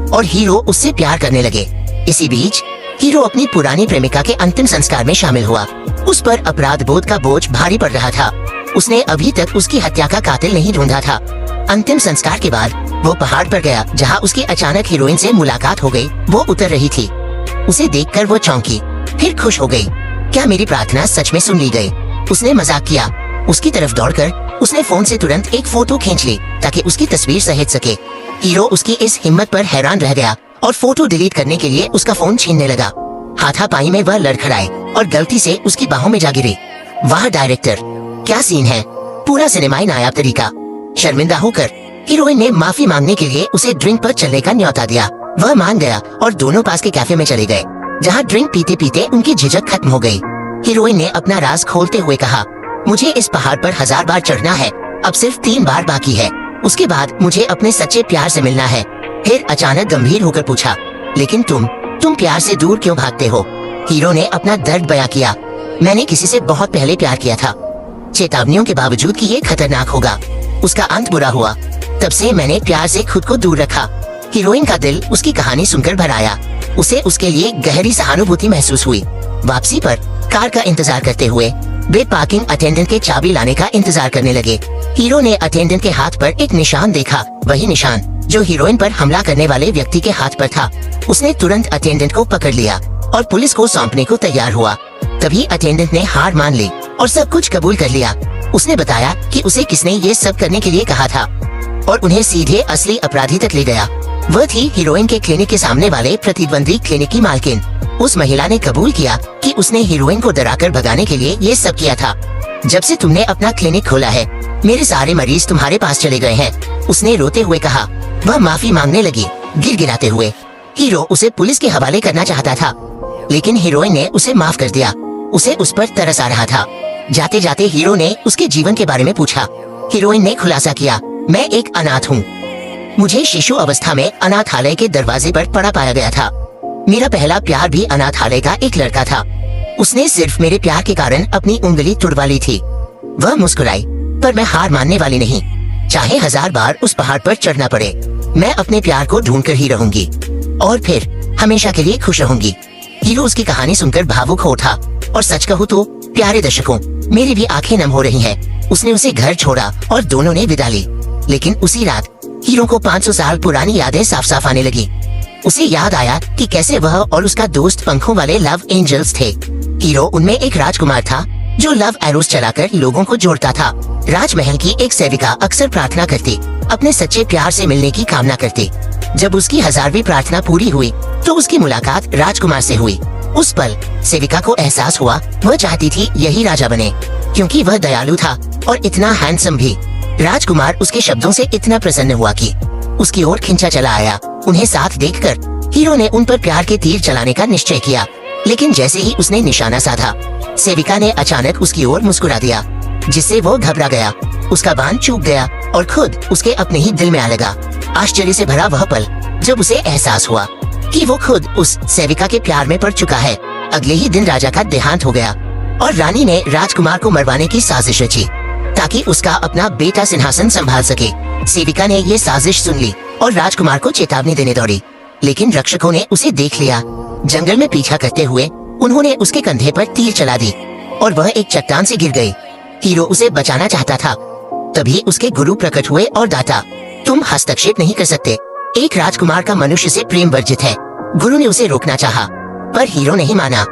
और हीरो उससे प्यार करने लगे। इसी बीच हीरो अपनी पुरानी प्रेमिका के अंतिम संस्कार में शामिल हुआ। उस पर अपराध बोध का बोझ भारी पड़ रहा था। उसने अभी तक उसकी हत्या का कातिल नहीं ढूंढा था। अंतिम संस्कार के बाद वो पहाड़ पर गया जहाँ उसकी अचानक हीरोइन से मुलाकात हो गई। वो उतर रही थी। उसे देखकर वो चौंकी, फिर खुश हो गई। क्या मेरी प्रार्थना सच में सुन ली गई? उसने मजाक किया। उसकी तरफ दौड़कर उसने फोन से तुरंत एक फोटो खींच ली ताकि उसकी तस्वीर सहेज सके। हीरो उसकी इस हिम्मत पर हैरान रह गया और फोटो डिलीट करने के लिए उसका फोन छीनने लगा। हाथापाई में वह लड़खड़ाए और गलती से उसकी बाहों में जा गिरी। वाह डायरेक्टर, क्या सीन है, पूरा सिनेमाई नायाब तरीका। शर्मिंदा होकर हीरोइन ने माफी मांगने के लिए उसे ड्रिंक पर चलने का न्योता दिया। वह मान गया और दोनों पास के कैफे में चले गए, जहाँ ड्रिंक पीते पीते उनकी झिझक खत्म हो गई। हीरोइन ने अपना राज खोलते हुए कहा, मुझे इस पहाड़ पर 1000 बार चढ़ना है, अब सिर्फ 3 बार बाकी है। उसके बाद मुझे अपने सच्चे प्यार से मिलना है। फिर अचानक गंभीर होकर पूछा, लेकिन तुम प्यार से दूर क्यों भागते हो? हीरो ने अपना दर्द बयां किया। मैंने किसी से बहुत पहले प्यार किया था, चेतावनियों के बावजूद कि ये खतरनाक होगा। उसका अंत बुरा हुआ। तब से मैंने प्यार से खुद को दूर रखा। हीरोइन का दिल उसकी कहानी सुनकर भर आया। उसे उसके लिए गहरी सहानुभूति महसूस हुई। वापसी पर कार का इंतजार करते हुए वे पार्किंग अटेंडेंट के चाबी लाने का इंतजार करने लगे। हीरो ने अटेंडेंट के हाथ पर एक निशान देखा, वही निशान जो हीरोइन पर हमला करने वाले व्यक्ति के हाथ पर था। उसने तुरंत अटेंडेंट को पकड़ लिया और पुलिस को सौंपने को तैयार हुआ। तभी अटेंडेंट ने हार मान ली और सब कुछ कबूल कर लिया। उसने बताया कि उसे किसने ये सब करने के लिए कहा था और उन्हें सीधे असली अपराधी तक ले गया। वह थी हीरोइन के क्लिनिक के सामने वाले प्रतिद्वंदी क्लिनिक की मालकिन। उस महिला ने कबूल किया कि उसने हीरोइन को डराकर भगाने के लिए ये सब किया था। जब से तुमने अपना क्लिनिक खोला है, मेरे सारे मरीज तुम्हारे पास चले गए हैं, उसने रोते हुए कहा। वह माफी मांगने लगी, गिड़गिड़ाते हुए। हीरो उसे पुलिस के हवाले करना चाहता था, लेकिन हीरोइन ने उसे माफ कर दिया। उसे उस पर तरस आ रहा था। जाते जाते हीरो ने उसके जीवन के बारे में पूछा। हीरोइन ने खुलासा किया, मैं एक अनाथ हूँ। मुझे शिशु अवस्था में अनाथालय के दरवाजे पर पड़ा पाया गया था। मेरा पहला प्यार भी अनाथालय का एक लड़का था। उसने सिर्फ मेरे प्यार के कारण अपनी उंगली तुड़वा ली थी। वह मुस्कुराई, पर मैं हार मानने वाली नहीं। चाहे 1000 बार उस पहाड़ पर चढ़ना पड़े, मैं अपने प्यार को ढूंढ कर ही रहूंगी और फिर हमेशा के लिए खुश रहूंगी। हीरो उसकी कहानी सुनकर भावुक हो उठा और सच कहूँ तो प्यारे दर्शकों, मेरी भी आंखें नम हो रही हैं। उसने उसे घर छोड़ा और दोनों ने विदा ली। लेकिन उसी रात हीरो को 500 साल पुरानी यादें साफ साफ आने लगी। उसे याद आया कि कैसे वह और उसका दोस्त पंखों वाले लव एंजल्स थे। हीरो उनमें एक राजकुमार था जो लव एरोस चलाकर लोगों को जोड़ता था। राजमहल की एक सेविका अक्सर प्रार्थना करती, अपने सच्चे प्यार से मिलने की कामना करती। जब उसकी 1000वीं प्रार्थना पूरी हुई तो उसकी मुलाकात राजकुमार से हुई। उस पल सेविका को एहसास हुआ वह चाहती थी यही राजा बने, क्योंकि वह दयालु था और इतना हैंडसम भी। राजकुमार उसके शब्दों से इतना प्रसन्न हुआ कि उसकी ओर खिंचा चला आया। उन्हें साथ देखकर हीरो ने उन पर प्यार के तीर चलाने का निश्चय किया। लेकिन जैसे ही उसने निशाना साधा, सेविका ने अचानक उसकी ओर मुस्कुरा दिया, जिससे वो घबरा गया। उसका बांध चूक गया और खुद उसके अपने ही दिल में आ लगा। आश्चर्य से भरा वह पल जब उसे एहसास हुआ कि वो खुद उस सेविका के प्यार में पड़ चुका है। अगले ही दिन राजा का देहांत हो गया और रानी ने राजकुमार को मरवाने की साजिश रची ताकि उसका अपना बेटा सिंहासन संभाल सके। सेविका ने ये साजिश सुन ली और राजकुमार को चेतावनी देने दौड़ी, लेकिन रक्षकों ने उसे देख लिया। जंगल में पीछा करते हुए उन्होंने उसके कंधे पर तीर चला दी और वह एक चट्टान से गिर गई। हीरो उसे बचाना चाहता था, तभी उसके गुरु प्रकट हुए और डांटा, तुम हस्तक्षेप नहीं कर सकते। एक राजकुमार का मनुष्य से प्रेम वर्जित है। गुरु ने उसे रोकना चाहा, पर हीरो नहीं माना,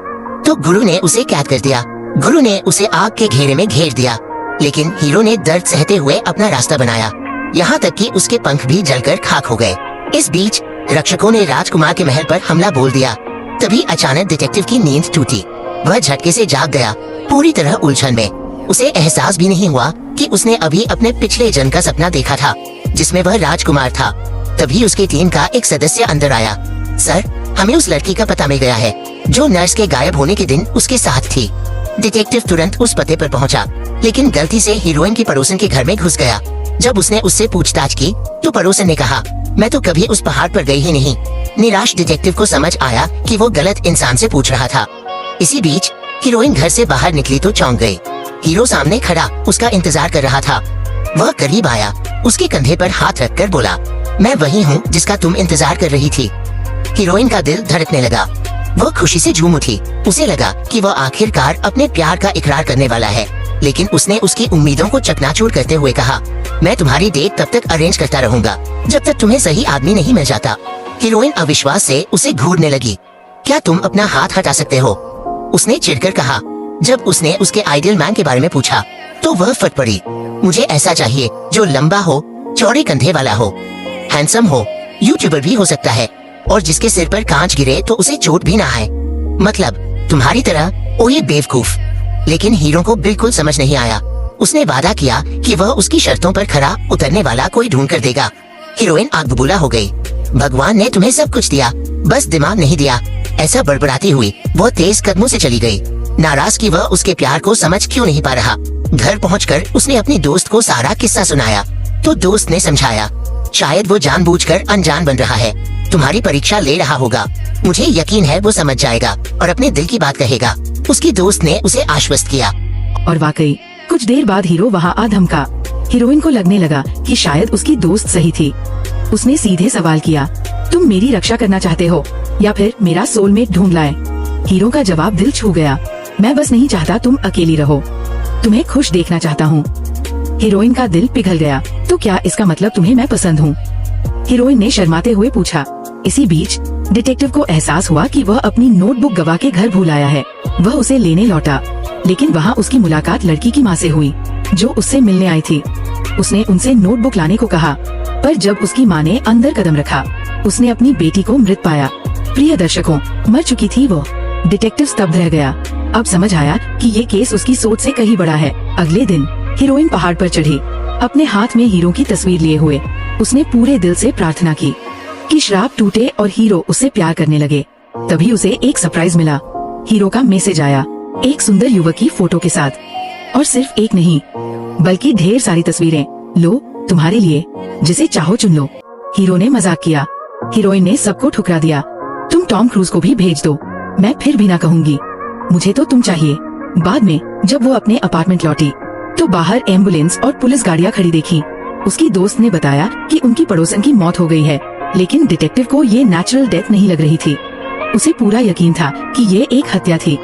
तो गुरु ने उसे कैद कर दिया। गुरु ने उसे आग के घेरे में घेर दिया, लेकिन हीरो ने दर्द सहते हुए अपना रास्ता बनाया, यहाँ तक कि उसके पंख भी जलकर खाक हो गए। इस बीच रक्षकों ने राजकुमार के महल पर हमला बोल दिया। तभी अचानक डिटेक्टिव की नींद टूटी। वह झटके से जाग गया, पूरी तरह उलझन में। उसे एहसास भी नहीं हुआ कि उसने अभी अपने पिछले जन्म का सपना देखा था, जिसमें वह राजकुमार था। तभी उसकी टीम का एक सदस्य अंदर आया। सर, हमें उस लड़की का पता मिल गया है जो नर्स के गायब होने के दिन उसके साथ थी। डिटेक्टिव तुरंत उस पते पर पहुंचा, लेकिन गलती से हीरोइन की पड़ोसन के घर में घुस गया। जब उसने उससे पूछताछ की तो पड़ोसन ने कहा, मैं तो कभी उस पहाड़ पर गई ही नहीं। निराश डिटेक्टिव को समझ आया कि वो गलत इंसान से पूछ रहा था। इसी बीच हीरोइन घर से बाहर निकली तो चौंक गई। हीरो सामने खड़ा उसका इंतजार कर रहा था। वह करीब आया, उसके कंधे पर हाथ रखकर बोला, मैं वही हूँ जिसका तुम इंतजार कर रही थी। हीरोइन का दिल धड़कने लगा। वह खुशी से झूम उठी। उसे लगा कि वह आखिरकार अपने प्यार का इकरार करने वाला है, लेकिन उसने उसकी उम्मीदों को चकनाचूर करते हुए कहा, मैं तुम्हारी डेट तब तक अरेंज करता रहूंगा जब तक तुम्हें सही आदमी नहीं मिल जाता। हीरोइन अविश्वास से उसे घूरने लगी। क्या तुम अपना हाथ हटा सकते हो? उसने चिढ़कर कहा। जब उसने उसके आइडियल मैन के बारे में पूछा तो वह फट पड़ी। मुझे ऐसा चाहिए जो लंबा हो, चौड़े कंधे वाला हो, हैंडसम हो, यूट्यूबर भी हो सकता है और जिसके सिर पर कांच गिरे तो उसे चोट भी ना आए। मतलब तुम्हारी तरह। ओ ये बेवकूफ। लेकिन हीरो को बिल्कुल समझ नहीं आया। उसने वादा किया कि वह उसकी शर्तों पर खरा उतरने वाला कोई ढूंढ कर देगा। हीरोइन आग बबूला हो गई। भगवान ने तुम्हें सब कुछ दिया, बस दिमाग नहीं दिया। ऐसा बड़बड़ाती हुई वह तेज कदमों से चली गई। नाराज कि वह उसके प्यार को समझ क्यों नहीं पा रहा। घर पहुंचकर उसने अपनी दोस्त को सारा किस्सा सुनाया तो दोस्त ने समझाया, शायद वो जानबूझकर अनजान बन रहा है, तुम्हारी परीक्षा ले रहा होगा। मुझे यकीन है वो समझ जाएगा और अपने दिल की बात कहेगा। उसकी दोस्त ने उसे आश्वस्त किया। और वाकई कुछ देर बाद हीरो वहाँ आ धमका। हीरोइन को लगने लगा कि शायद उसकी दोस्त सही थी। उसने सीधे सवाल किया, तुम मेरी रक्षा करना चाहते हो या फिर मेरा सोलमेट ढूंढ लाए? हीरो का जवाब दिल छू गया, मैं बस नहीं चाहता तुम अकेली रहो, तुम्हें खुश देखना चाहता हूँ। हीरोइन का दिल पिघल गया, तो क्या इसका मतलब तुम्हें मैं पसंद हूँ? हीरोइन ने शर्माते हुए पूछा। इसी बीच डिटेक्टिव को एहसास हुआ कि वह अपनी नोटबुक गवाह के घर भूल आया है। वह उसे लेने लौटा, लेकिन वहाँ उसकी मुलाकात लड़की की माँ से हुई, जो उससे मिलने आई थी। उसने उनसे नोटबुक लाने को कहा, पर जब उसकी माँ ने अंदर कदम रखा, उसने अपनी बेटी को मृत पाया। प्रिय दर्शकों, मर चुकी थी वो। डिटेक्टिव स्तब्ध रह गया। अब समझ आया कि ये केस उसकी सोच से कहीं बड़ा है। अगले दिन हीरोइन पहाड़ पर चढ़ी, अपने हाथ में हीरो की तस्वीर लिए हुए। उसने पूरे दिल से प्रार्थना की कि श्राप टूटे और हीरो उससे प्यार करने लगे। तभी उसे एक सरप्राइज मिला। हीरो का मैसेज आया, एक सुंदर युवक की फोटो के साथ, और सिर्फ एक नहीं बल्कि ढेर सारी तस्वीरें। लो, तुम्हारे लिए, जिसे चाहो चुन लो। हीरो ने मजाक किया। हीरोइन ने सबको ठुकरा दिया, तुम टॉम क्रूज को भी भेज दो, मैं फिर भी ना कहूँगी, मुझे तो तुम चाहिए। बाद में जब वो अपने अपार्टमेंट लौटी तो बाहर एम्बुलेंस और पुलिस गाड़ियाँ खड़ी देखी। उसकी दोस्त ने बताया कि उनकी पड़ोसन की मौत हो गई है, लेकिन डिटेक्टिव को ये नेचुरल डेथ नहीं लग रही थी। उसे पूरा यकीन था कि ये एक हत्या थी।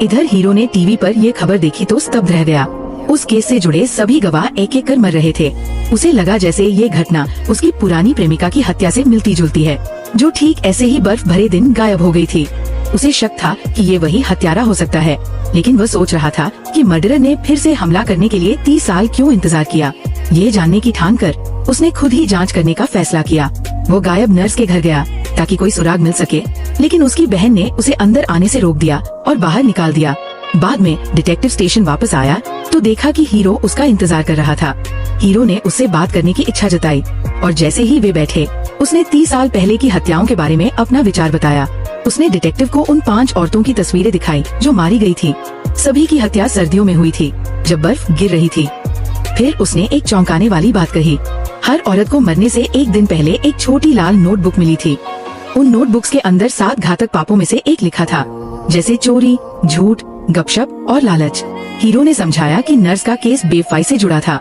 इधर हीरो ने टीवी पर ये खबर देखी तो स्तब्ध रह गया। उस केस से जुड़े सभी गवाह एक एक कर मर रहे थे। उसे लगा जैसे ये घटना उसकी पुरानी प्रेमिका की हत्या से मिलती जुलती है, जो ठीक ऐसे ही बर्फ भरे दिन गायब हो गई थी। उसे शक था कि ये वही हत्यारा हो सकता है, लेकिन वह सोच रहा था कि मर्डरर ने फिर से हमला करने के लिए 30 साल क्यों इंतजार किया। ये जानने की ठान कर उसने खुद ही जांच करने का फैसला किया। वो गायब नर्स के घर गया ताकि कोई सुराग मिल सके, लेकिन उसकी बहन ने उसे अंदर आने से रोक दिया और बाहर निकाल दिया। बाद में डिटेक्टिव स्टेशन वापस आया तो देखा कि हीरो उसका इंतजार कर रहा था। हीरो ने उससे बात करने की इच्छा जताई और जैसे ही वे बैठे, उसने 30 साल पहले की हत्याओं के बारे में अपना विचार बताया। उसने डिटेक्टिव को उन 5 औरतों की तस्वीरें दिखाई जो मारी गई थी। सभी की हत्या सर्दियों में हुई थी, जब बर्फ गिर रही थी। फिर उसने एक चौंकाने वाली बात कही, हर औरत को मरने से एक दिन पहले एक छोटी लाल नोटबुक मिली थी। उन नोटबुक्स के अंदर 7 घातक पापों में से एक लिखा था, जैसे चोरी, झूठ, गपशप और लालच। हीरो ने समझाया कि नर्स का केस बेवफाई से जुड़ा था।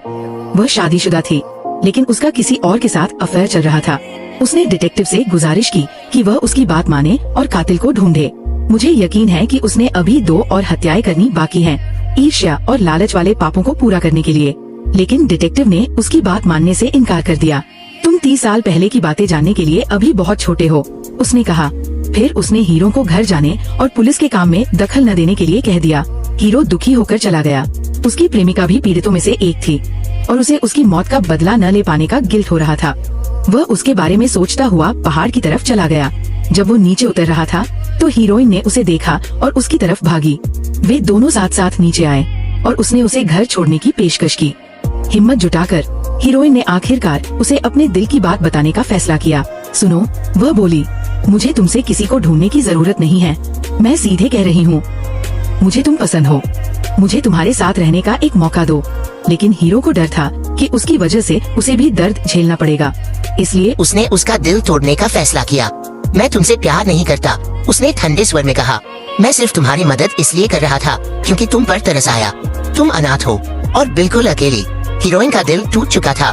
वह शादीशुदा थी, लेकिन उसका किसी और के साथ अफेयर चल रहा था। उसने डिटेक्टिव से गुजारिश की कि वह उसकी बात माने और कातिल को ढूंढे। मुझे यकीन है कि उसने अभी 2 और हत्याएं करनी बाकी हैं, ईर्ष्या और लालच वाले पापों को पूरा करने के लिए। लेकिन डिटेक्टिव ने उसकी बात मानने से इनकार कर दिया। तुम 30 साल पहले की बातें जानने के लिए अभी बहुत छोटे हो, उसने कहा। फिर उसने हीरो को घर जाने और पुलिस के काम में दखल न देने के लिए कह दिया। हीरो दुखी होकर चला गया। उसकी प्रेमिका भी पीड़ितों में से एक थी और उसे उसकी मौत का बदला न ले पाने का गिल्ट हो रहा था। वह उसके बारे में सोचता हुआ पहाड़ की तरफ चला गया। जब वो नीचे उतर रहा था तो हीरोइन ने उसे देखा और उसकी तरफ भागी। वे दोनों साथ साथ नीचे आए और उसने उसे घर छोड़ने की पेशकश की। हिम्मत जुटाकर हीरोइन ने आखिरकार उसे अपने दिल की बात बताने का फैसला किया। सुनो, वह बोली, मुझे तुमसे किसी को ढूंढने की जरूरत नहीं है, मैं सीधे कह रही हूँ, मुझे तुम पसंद हो, मुझे तुम्हारे साथ रहने का एक मौका दो। लेकिन हीरो को डर था कि उसकी वजह से उसे भी दर्द झेलना पड़ेगा, इसलिए उसने उसका दिल तोड़ने का फैसला किया। मैं तुमसे प्यार नहीं करता, उसने ठंडे स्वर में कहा। मैं सिर्फ तुम्हारी मदद इसलिए कर रहा था क्योंकि तुम पर तरस आया। तुम अनाथ हो और बिल्कुल अकेली। हीरोइन का दिल टूट चुका था।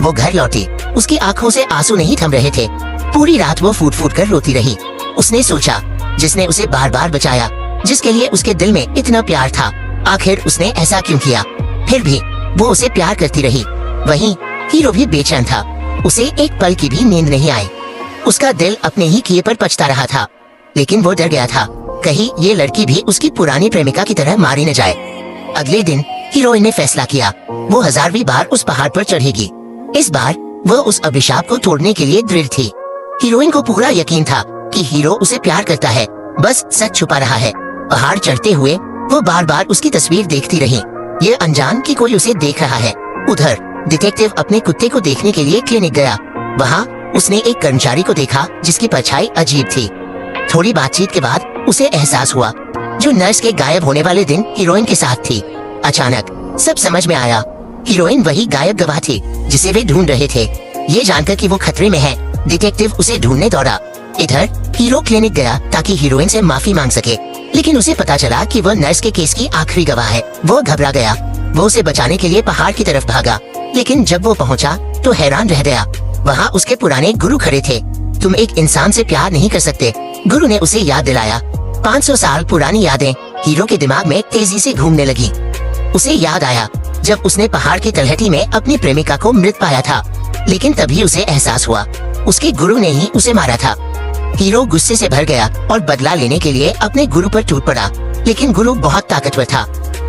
वो घर लौटी, उसकी आंखों से आंसू नहीं थम रहे थे। पूरी रात वो फूट फूट कर रोती रही। उसने सोचा, जिसने उसे बार बार बचाया, जिसके लिए उसके दिल में इतना प्यार था, आखिर उसने ऐसा क्यों किया? फिर भी वो उसे प्यार करती रही। वहीं हीरो भी बेचैन था। उसे एक पल की भी नींद नहीं आई। उसका दिल अपने ही किए पर पछता रहा था, लेकिन वो डर गया था कहीं ये लड़की भी उसकी पुरानी प्रेमिका की तरह मारी न जाए। अगले दिन हीरोइन ने फैसला किया, वो 1000वीं बार उस पहाड़ पर चढ़ेगी। इस बार वह उस अभिशाप को तोड़ने के लिए दृढ़ थी। हीरोइन को पूरा यकीन था कि हीरो उसे प्यार करता है, बस सच छुपा रहा है। पहाड़ चढ़ते हुए वो बार बार उसकी तस्वीर देखती रही, ये अनजान कि कोई उसे देख रहा है। उधर डिटेक्टिव अपने कुत्ते को देखने के लिए क्लिनिक गया। वहाँ उसने एक कर्मचारी को देखा जिसकी परछाई अजीब थी। थोड़ी बातचीत के बाद उसे एहसास हुआ जो नर्स के गायब होने वाले दिन हीरोइन के साथ थी। अचानक सब समझ में आया, हीरोइन वही गायब गवाह थी जिसे वे ढूंढ रहे थे। ये जानकर कि वो खतरे में है, डिटेक्टिव उसे ढूंढने दौड़ा। इधर हीरो क्लिनिक गया ताकि हीरोइन से माफी मांग सके, लेकिन उसे पता चला कि वह नर्स के केस की आखिरी गवाह है। वो घबरा गया। वो उसे बचाने के लिए पहाड़ की तरफ भागा, लेकिन जब वो पहुंचा तो हैरान रह गया। वहाँ उसके पुराने गुरु खड़े थे। तुम एक इंसान से प्यार नहीं कर सकते, गुरु ने उसे याद दिलाया। 500 साल पुरानी यादें हीरो के दिमाग में तेजी से घूमने लगी। उसे याद आया जब उसने पहाड़ की तलहटी में अपनी प्रेमिका को मृत पाया था, लेकिन तभी उसे एहसास हुआ उसके गुरु ने ही उसे मारा था। हीरो गुस्से से भर गया और बदला लेने के लिए अपने गुरु पर टूट पड़ा, लेकिन गुरु बहुत ताकतवर था,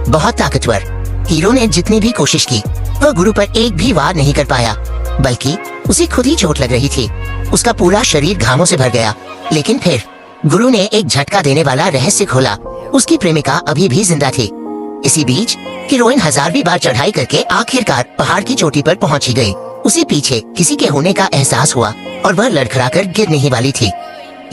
बहुत ताकतवर। हीरो ने जितनी भी कोशिश की वह गुरु पर एक भी वार नहीं कर पाया, बल्कि उसे खुद ही चोट लग रही थी। उसका पूरा शरीर घावों से भर गया। लेकिन फिर गुरु ने एक झटका देने वाला रहस्य खोला, उसकी प्रेमिका अभी भी जिंदा थी। इसी बीच हीरोइन 1000वीं बार चढ़ाई करके आखिरकार पहाड़ की चोटी पर पहुंची गई। उसे पीछे किसी के होने का एहसास हुआ और वह लड़खड़ाकर गिरने ही वाली थी,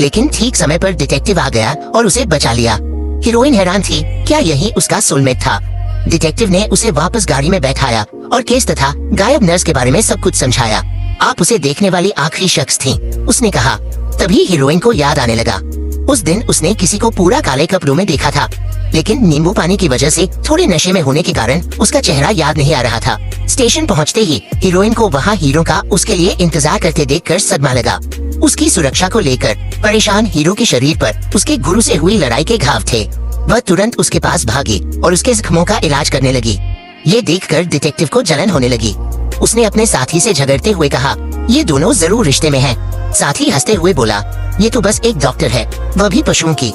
लेकिन ठीक समय पर डिटेक्टिव आ गया और उसे बचा लिया। हीरोइन हैरान थी, क्या यही उसका सोलमेट था? डिटेक्टिव ने उसे वापस गाड़ी में बैठाया और केस तथा गायब नर्स के बारे में सब कुछ समझाया। आप उसे देखने वाली आखिरी शख्स थी, उसने कहा। तभी हीरोइन को याद आने लगा, उस दिन उसने किसी को पूरा काले कपड़ों में देखा था, लेकिन नींबू पानी की वजह से थोड़े नशे में होने के कारण उसका चेहरा याद नहीं आ रहा था। स्टेशन पहुंचते ही हीरोइन को वहां हीरो का उसके लिए इंतजार करते देखकर सदमा लगा। उसकी सुरक्षा को लेकर परेशान हीरो के शरीर पर उसके गुरु से हुई लड़ाई के घाव थे। वह तुरंत उसके पास भागी और उसके जख्मों का इलाज करने लगी। ये देखकर डिटेक्टिव को जलन होने लगी। उसने अपने साथी से झगड़ते हुए कहा, ये दोनों जरूर रिश्ते में हैं। साथी हंसते हुए बोला, ये तो बस एक डॉक्टर है, वह भी पशुओं की।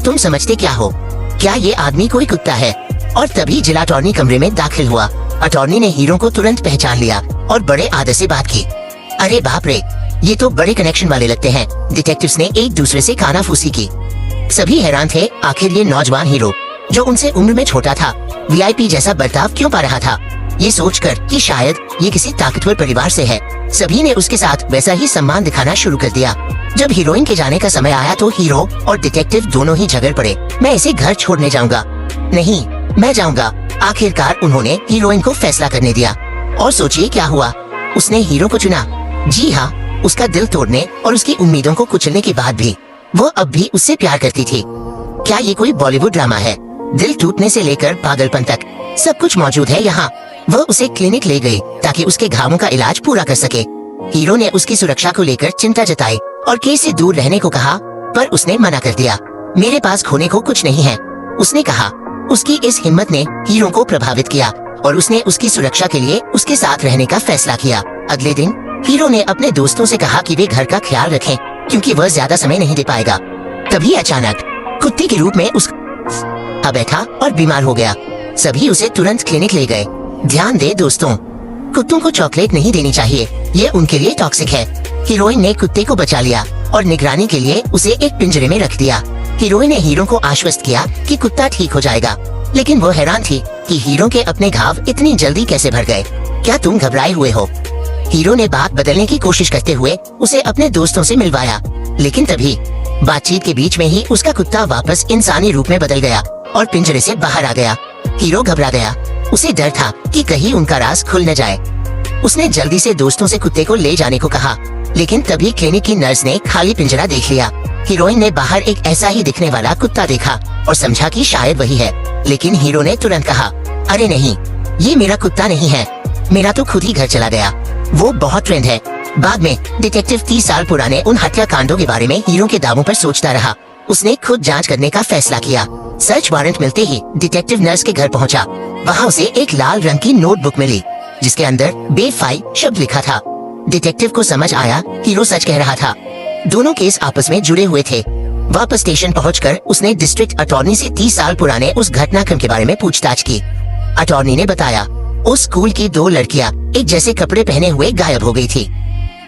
तुम समझते क्या हो? क्या ये आदमी कोई कुत्ता है? और तभी जिला अटॉर्नी कमरे में दाखिल हुआ। अटॉर्नी ने हीरो को तुरंत पहचान लिया और बड़े आदर से बात की। अरे बाप रे, ये तो बड़े कनेक्शन वाले लगते हैं। डिटेक्टिव्स ने एक दूसरे से कानाफूसी की। सभी हैरान थे, आखिर ये नौजवान हीरो जो उनसे उम्र में छोटा था, वीआईपी जैसा बर्ताव क्यों पा रहा था? ये सोचकर कि शायद ये किसी ताकतवर परिवार से है, सभी ने उसके साथ वैसा ही सम्मान दिखाना शुरू कर दिया। जब हीरोइन के जाने का समय आया तो हीरो और डिटेक्टिव दोनों ही झगड़ पड़े। मैं इसे घर छोड़ने जाऊंगा। नहीं, मैं जाऊंगा। आखिरकार उन्होंने हीरोइन को फैसला करने दिया। और सोचिए क्या हुआ, उसने हीरो को चुना। जी हाँ, उसका दिल तोड़ने और उसकी उम्मीदों को कुचलने के बाद भी वो अब भी उससे प्यार करती थी। क्या ये कोई बॉलीवुड ड्रामा है? दिल टूटने से लेकर पागलपन तक सब कुछ मौजूद है यहाँ। वह उसे क्लिनिक ले गई ताकि उसके घावों का इलाज पूरा कर सके। हीरो ने उसकी सुरक्षा को लेकर चिंता जताई और केस से दूर रहने को कहा, पर उसने मना कर दिया। मेरे पास खोने को कुछ नहीं है, उसने कहा। उसकी इस हिम्मत ने हीरो को प्रभावित किया और उसने उसकी सुरक्षा के लिए उसके साथ रहने का फैसला किया। अगले दिन हीरो ने अपने दोस्तों से कहा कि वे घर का ख्याल रखें क्योंकि वह ज्यादा समय नहीं दे पाएगा। तभी अचानक कुत्ते के रूप में उसका बैठा और बीमार हो गया। सभी उसे तुरंत क्लिनिक ले गए। ध्यान दे दोस्तों, कुत्तों को चॉकलेट नहीं देनी चाहिए, ये उनके लिए टॉक्सिक है। हीरोइन ने कुत्ते को बचा लिया और निगरानी के लिए उसे एक पिंजरे में रख दिया। हीरोइन ने हीरो को आश्वस्त किया कि कुत्ता ठीक हो जाएगा, लेकिन वो हैरान थी कि हीरो के अपने घाव इतनी जल्दी कैसे भर गए। क्या तुम घबराए हुए हो? हीरो ने बात बदलने की कोशिश करते हुए उसे अपने दोस्तों से मिलवाया, लेकिन तभी बातचीत के बीच में ही उसका कुत्ता वापस इंसानी रूप में बदल गया और पिंजरे से बाहर आ गया। हीरो घबरा गया, उसे डर था कि कहीं उनका राज खुल न जाए। उसने जल्दी से दोस्तों से कुत्ते को ले जाने को कहा, लेकिन तभी क्लिनिक की नर्स ने खाली पिंजरा देख लिया। हीरोइन ने बाहर एक ऐसा ही दिखने वाला कुत्ता देखा और समझा कि शायद वही है, लेकिन हीरो ने तुरंत कहा, अरे नहीं, ये मेरा कुत्ता नहीं है, मेरा तो खुद ही घर चला गया। वो बहुत ट्रेंड है। बाद में डिटेक्टिव 30 साल पुराने उन हत्याकांडों के बारे में हीरो के दावों पर सोचता रहा। उसने खुद जांच करने का फैसला किया। सर्च वारंट मिलते ही डिटेक्टिव नर्स के घर पहुंचा। वहां उसे एक लाल रंग की नोटबुक मिली जिसके अंदर बेफाई शब्द लिखा था। डिटेक्टिव को समझ आया हीरो सच कह रहा था। दोनों केस आपस में जुड़े हुए थे। वापस स्टेशन पहुंचकर उसने डिस्ट्रिक्ट अटॉर्नी से 30 साल पुराने उस घटनाक्रम के बारे में पूछताछ की। अटॉर्नी ने बताया, उस स्कूल की 2 लड़कियां एक जैसे कपड़े पहने हुए गायब हो गई थी।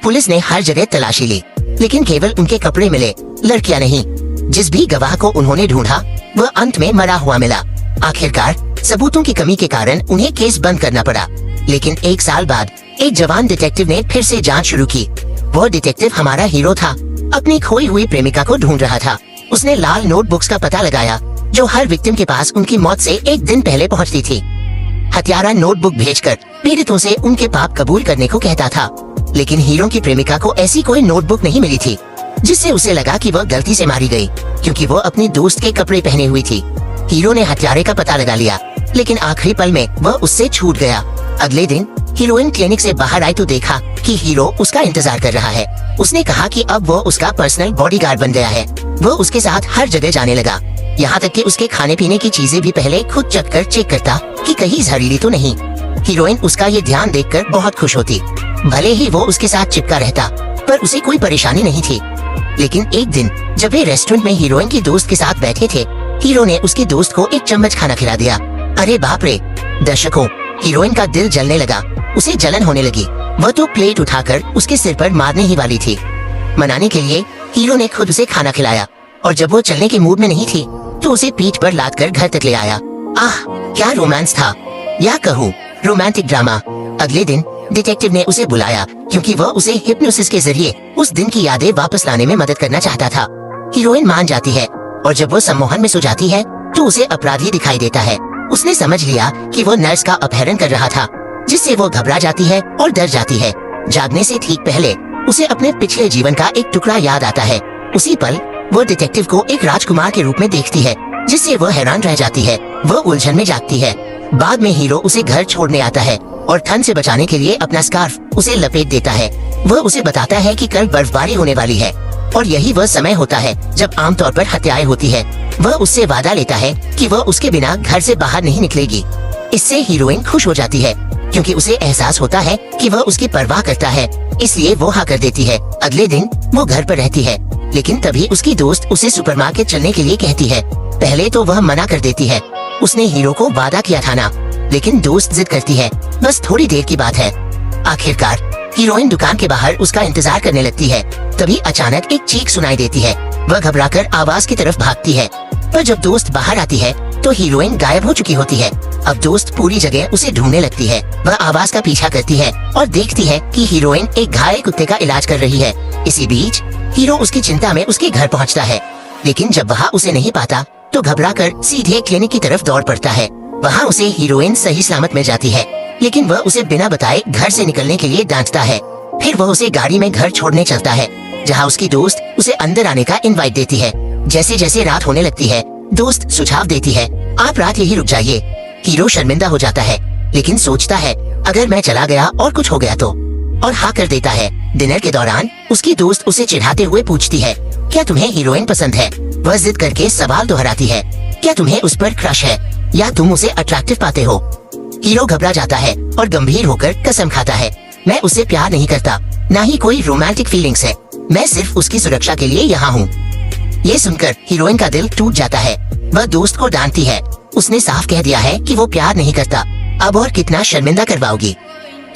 पुलिस ने हर जगह तलाशी ली, लेकिन केवल उनके कपड़े मिले, लड़कियां नहीं। जिस भी गवाह को उन्होंने ढूंढा वह अंत में मरा हुआ मिला। आखिरकार सबूतों की कमी के कारण उन्हें केस बंद करना पड़ा, लेकिन 1 साल बाद एक जवान डिटेक्टिव ने फिर से जांच शुरू की। वो डिटेक्टिव हमारा हीरो था, अपनी खोई हुई प्रेमिका को ढूंढ रहा था। उसने लाल नोटबुक्स का पता लगाया जो हर विक्टिम के पास उनकी मौत से 1 दिन पहले पहुंचती थी। हत्यारा नोटबुक भेजकर पीड़ितों से उनके पाप कबूल करने को कहता था, लेकिन हीरो की प्रेमिका को ऐसी कोई नोटबुक नहीं मिली थी, जिससे उसे लगा कि वह गलती से मारी गई, क्योंकि वो अपनी दोस्त के कपड़े पहने हुई थी। हीरो ने हत्यारे का पता लगा लिया, लेकिन आखिरी पल में वह उससे छूट गया। अगले दिन हीरोइन क्लिनिक से बाहर आई तो देखा कि हीरो उसका इंतजार कर रहा है। उसने कहा कि अब वो उसका पर्सनल बॉडीगार्ड बन गया है। वो उसके साथ हर जगह जाने लगा, यहाँ तक कि उसके खाने पीने की चीजें भी पहले खुद चखकर चेक करता कि कहीं जहरीली तो नहीं। हीरोइन उसका ये ध्यान देखकर बहुत खुश होती। भले ही वो उसके साथ चिपका रहता, पर उसे कोई परेशानी नहीं थी। लेकिन एक दिन जब वे रेस्टोरेंट में हीरोइन की दोस्त के साथ बैठे थे, हीरो ने उसके दोस्त को एक चम्मच खाना खिला दिया। अरे बाप रे! दर्शकों, हीरोइन का दिल जलने लगा, उसे जलन होने लगी। वह तो प्लेट उठाकर उसके सिर पर मारने ही वाली थी। मनाने के लिए हीरो ने खुद उसे खाना खिलाया, और जब वो चलने के मूड में नहीं थी तो उसे पीठ पर लादकर घर तक ले आया। आह, क्या रोमांस था, या कहूँ रोमांटिक ड्रामा। अगले दिन डिटेक्टिव ने उसे बुलाया क्योंकि वह उसे हिप्नोसिस के जरिए उस दिन की यादें वापस लाने में मदद करना चाहता था। हीरोइन मान जाती है, और जब वो सम्मोहन में सो जाती है तो उसे अपराधी दिखाई देता है। उसने समझ लिया कि वो नर्स का अपहरण कर रहा था, जिससे वो घबरा जाती है और डर जाती है। जागने से ठीक पहले उसे अपने पिछले जीवन का एक टुकड़ा याद आता है। उसी पल वो डिटेक्टिव को एक राजकुमार के रूप में देखती है, जिससे वो हैरान रह जाती है। वो उलझन में जागती है। बाद में हीरो उसे घर छोड़ने आता है और ठंड से बचाने के लिए अपना स्कार्फ उसे लपेट देता है। वह उसे बताता है कि कल बर्फबारी होने वाली है, और यही वह समय होता है जब आमतौर पर हत्याएं होती है। वह उससे वादा लेता है कि वह उसके बिना घर से बाहर नहीं निकलेगी। इससे हीरोइन खुश हो जाती है, क्योंकि उसे एहसास होता है कि वह उसकी परवाह करता है, इसलिए वो हाँ कर देती है। अगले दिन वो घर पर रहती है, लेकिन तभी उसकी दोस्त उसे सुपरमार्केट चलने के लिए कहती है। पहले तो वह मना कर देती है, उसने हीरो को वादा किया था ना, लेकिन दोस्त जिद करती है, बस थोड़ी देर की बात है। आखिरकार हीरोइन दुकान के बाहर उसका इंतजार करने लगती है। तभी अचानक एक चीख सुनाई देती है। वह घबराकर आवाज की तरफ भागती है, पर जब दोस्त बाहर आती है तो हीरोइन गायब हो चुकी होती है। अब दोस्त पूरी जगह उसे ढूंढने लगती है। वह आवाज का पीछा करती है और देखती है कि हीरोइन एक घायल कुत्ते का इलाज कर रही है। इसी बीच हीरो उसकी चिंता में उसके घर पहुंचता है, लेकिन जब वहाँ उसे नहीं पाता तो घबराकर सीधे क्लिनिक की तरफ दौड़ पड़ता है। वहाँ उसे हीरोइन सही सलामत मिल जाती है, लेकिन वह उसे बिना बताए घर से निकलने के लिए डांटता है। फिर वह उसे गाड़ी में घर छोड़ने चलता है, जहाँ उसकी दोस्त उसे अंदर आने का इनवाइट देती है। जैसे जैसे रात होने लगती है, दोस्त सुझाव देती है, आप रात यही रुक जाइए। हीरो शर्मिंदा हो जाता है, लेकिन सोचता है अगर मैं चला गया और कुछ हो गया तो, और हाँ कर देता है। डिनर के दौरान उसकी दोस्त उसे चिढ़ाते हुए पूछती है, क्या तुम्हें हीरोइन पसंद है? वह जिद करके सवाल दोहराती है, क्या तुम्हें उस पर क्रश है या तुम उसे अट्रैक्टिव पाते हो? हीरो घबरा जाता है और गंभीर होकर कसम खाता है, मैं उससे प्यार नहीं करता, ना ही कोई रोमांटिक फीलिंग्स है, मैं सिर्फ उसकी सुरक्षा के लिए यहाँ हूँ। ये सुनकर हीरोइन का दिल टूट जाता है। वह दोस्त को डांटती है, उसने साफ कह दिया है कि वो प्यार नहीं करता, अब और कितना शर्मिंदा करवाओगी।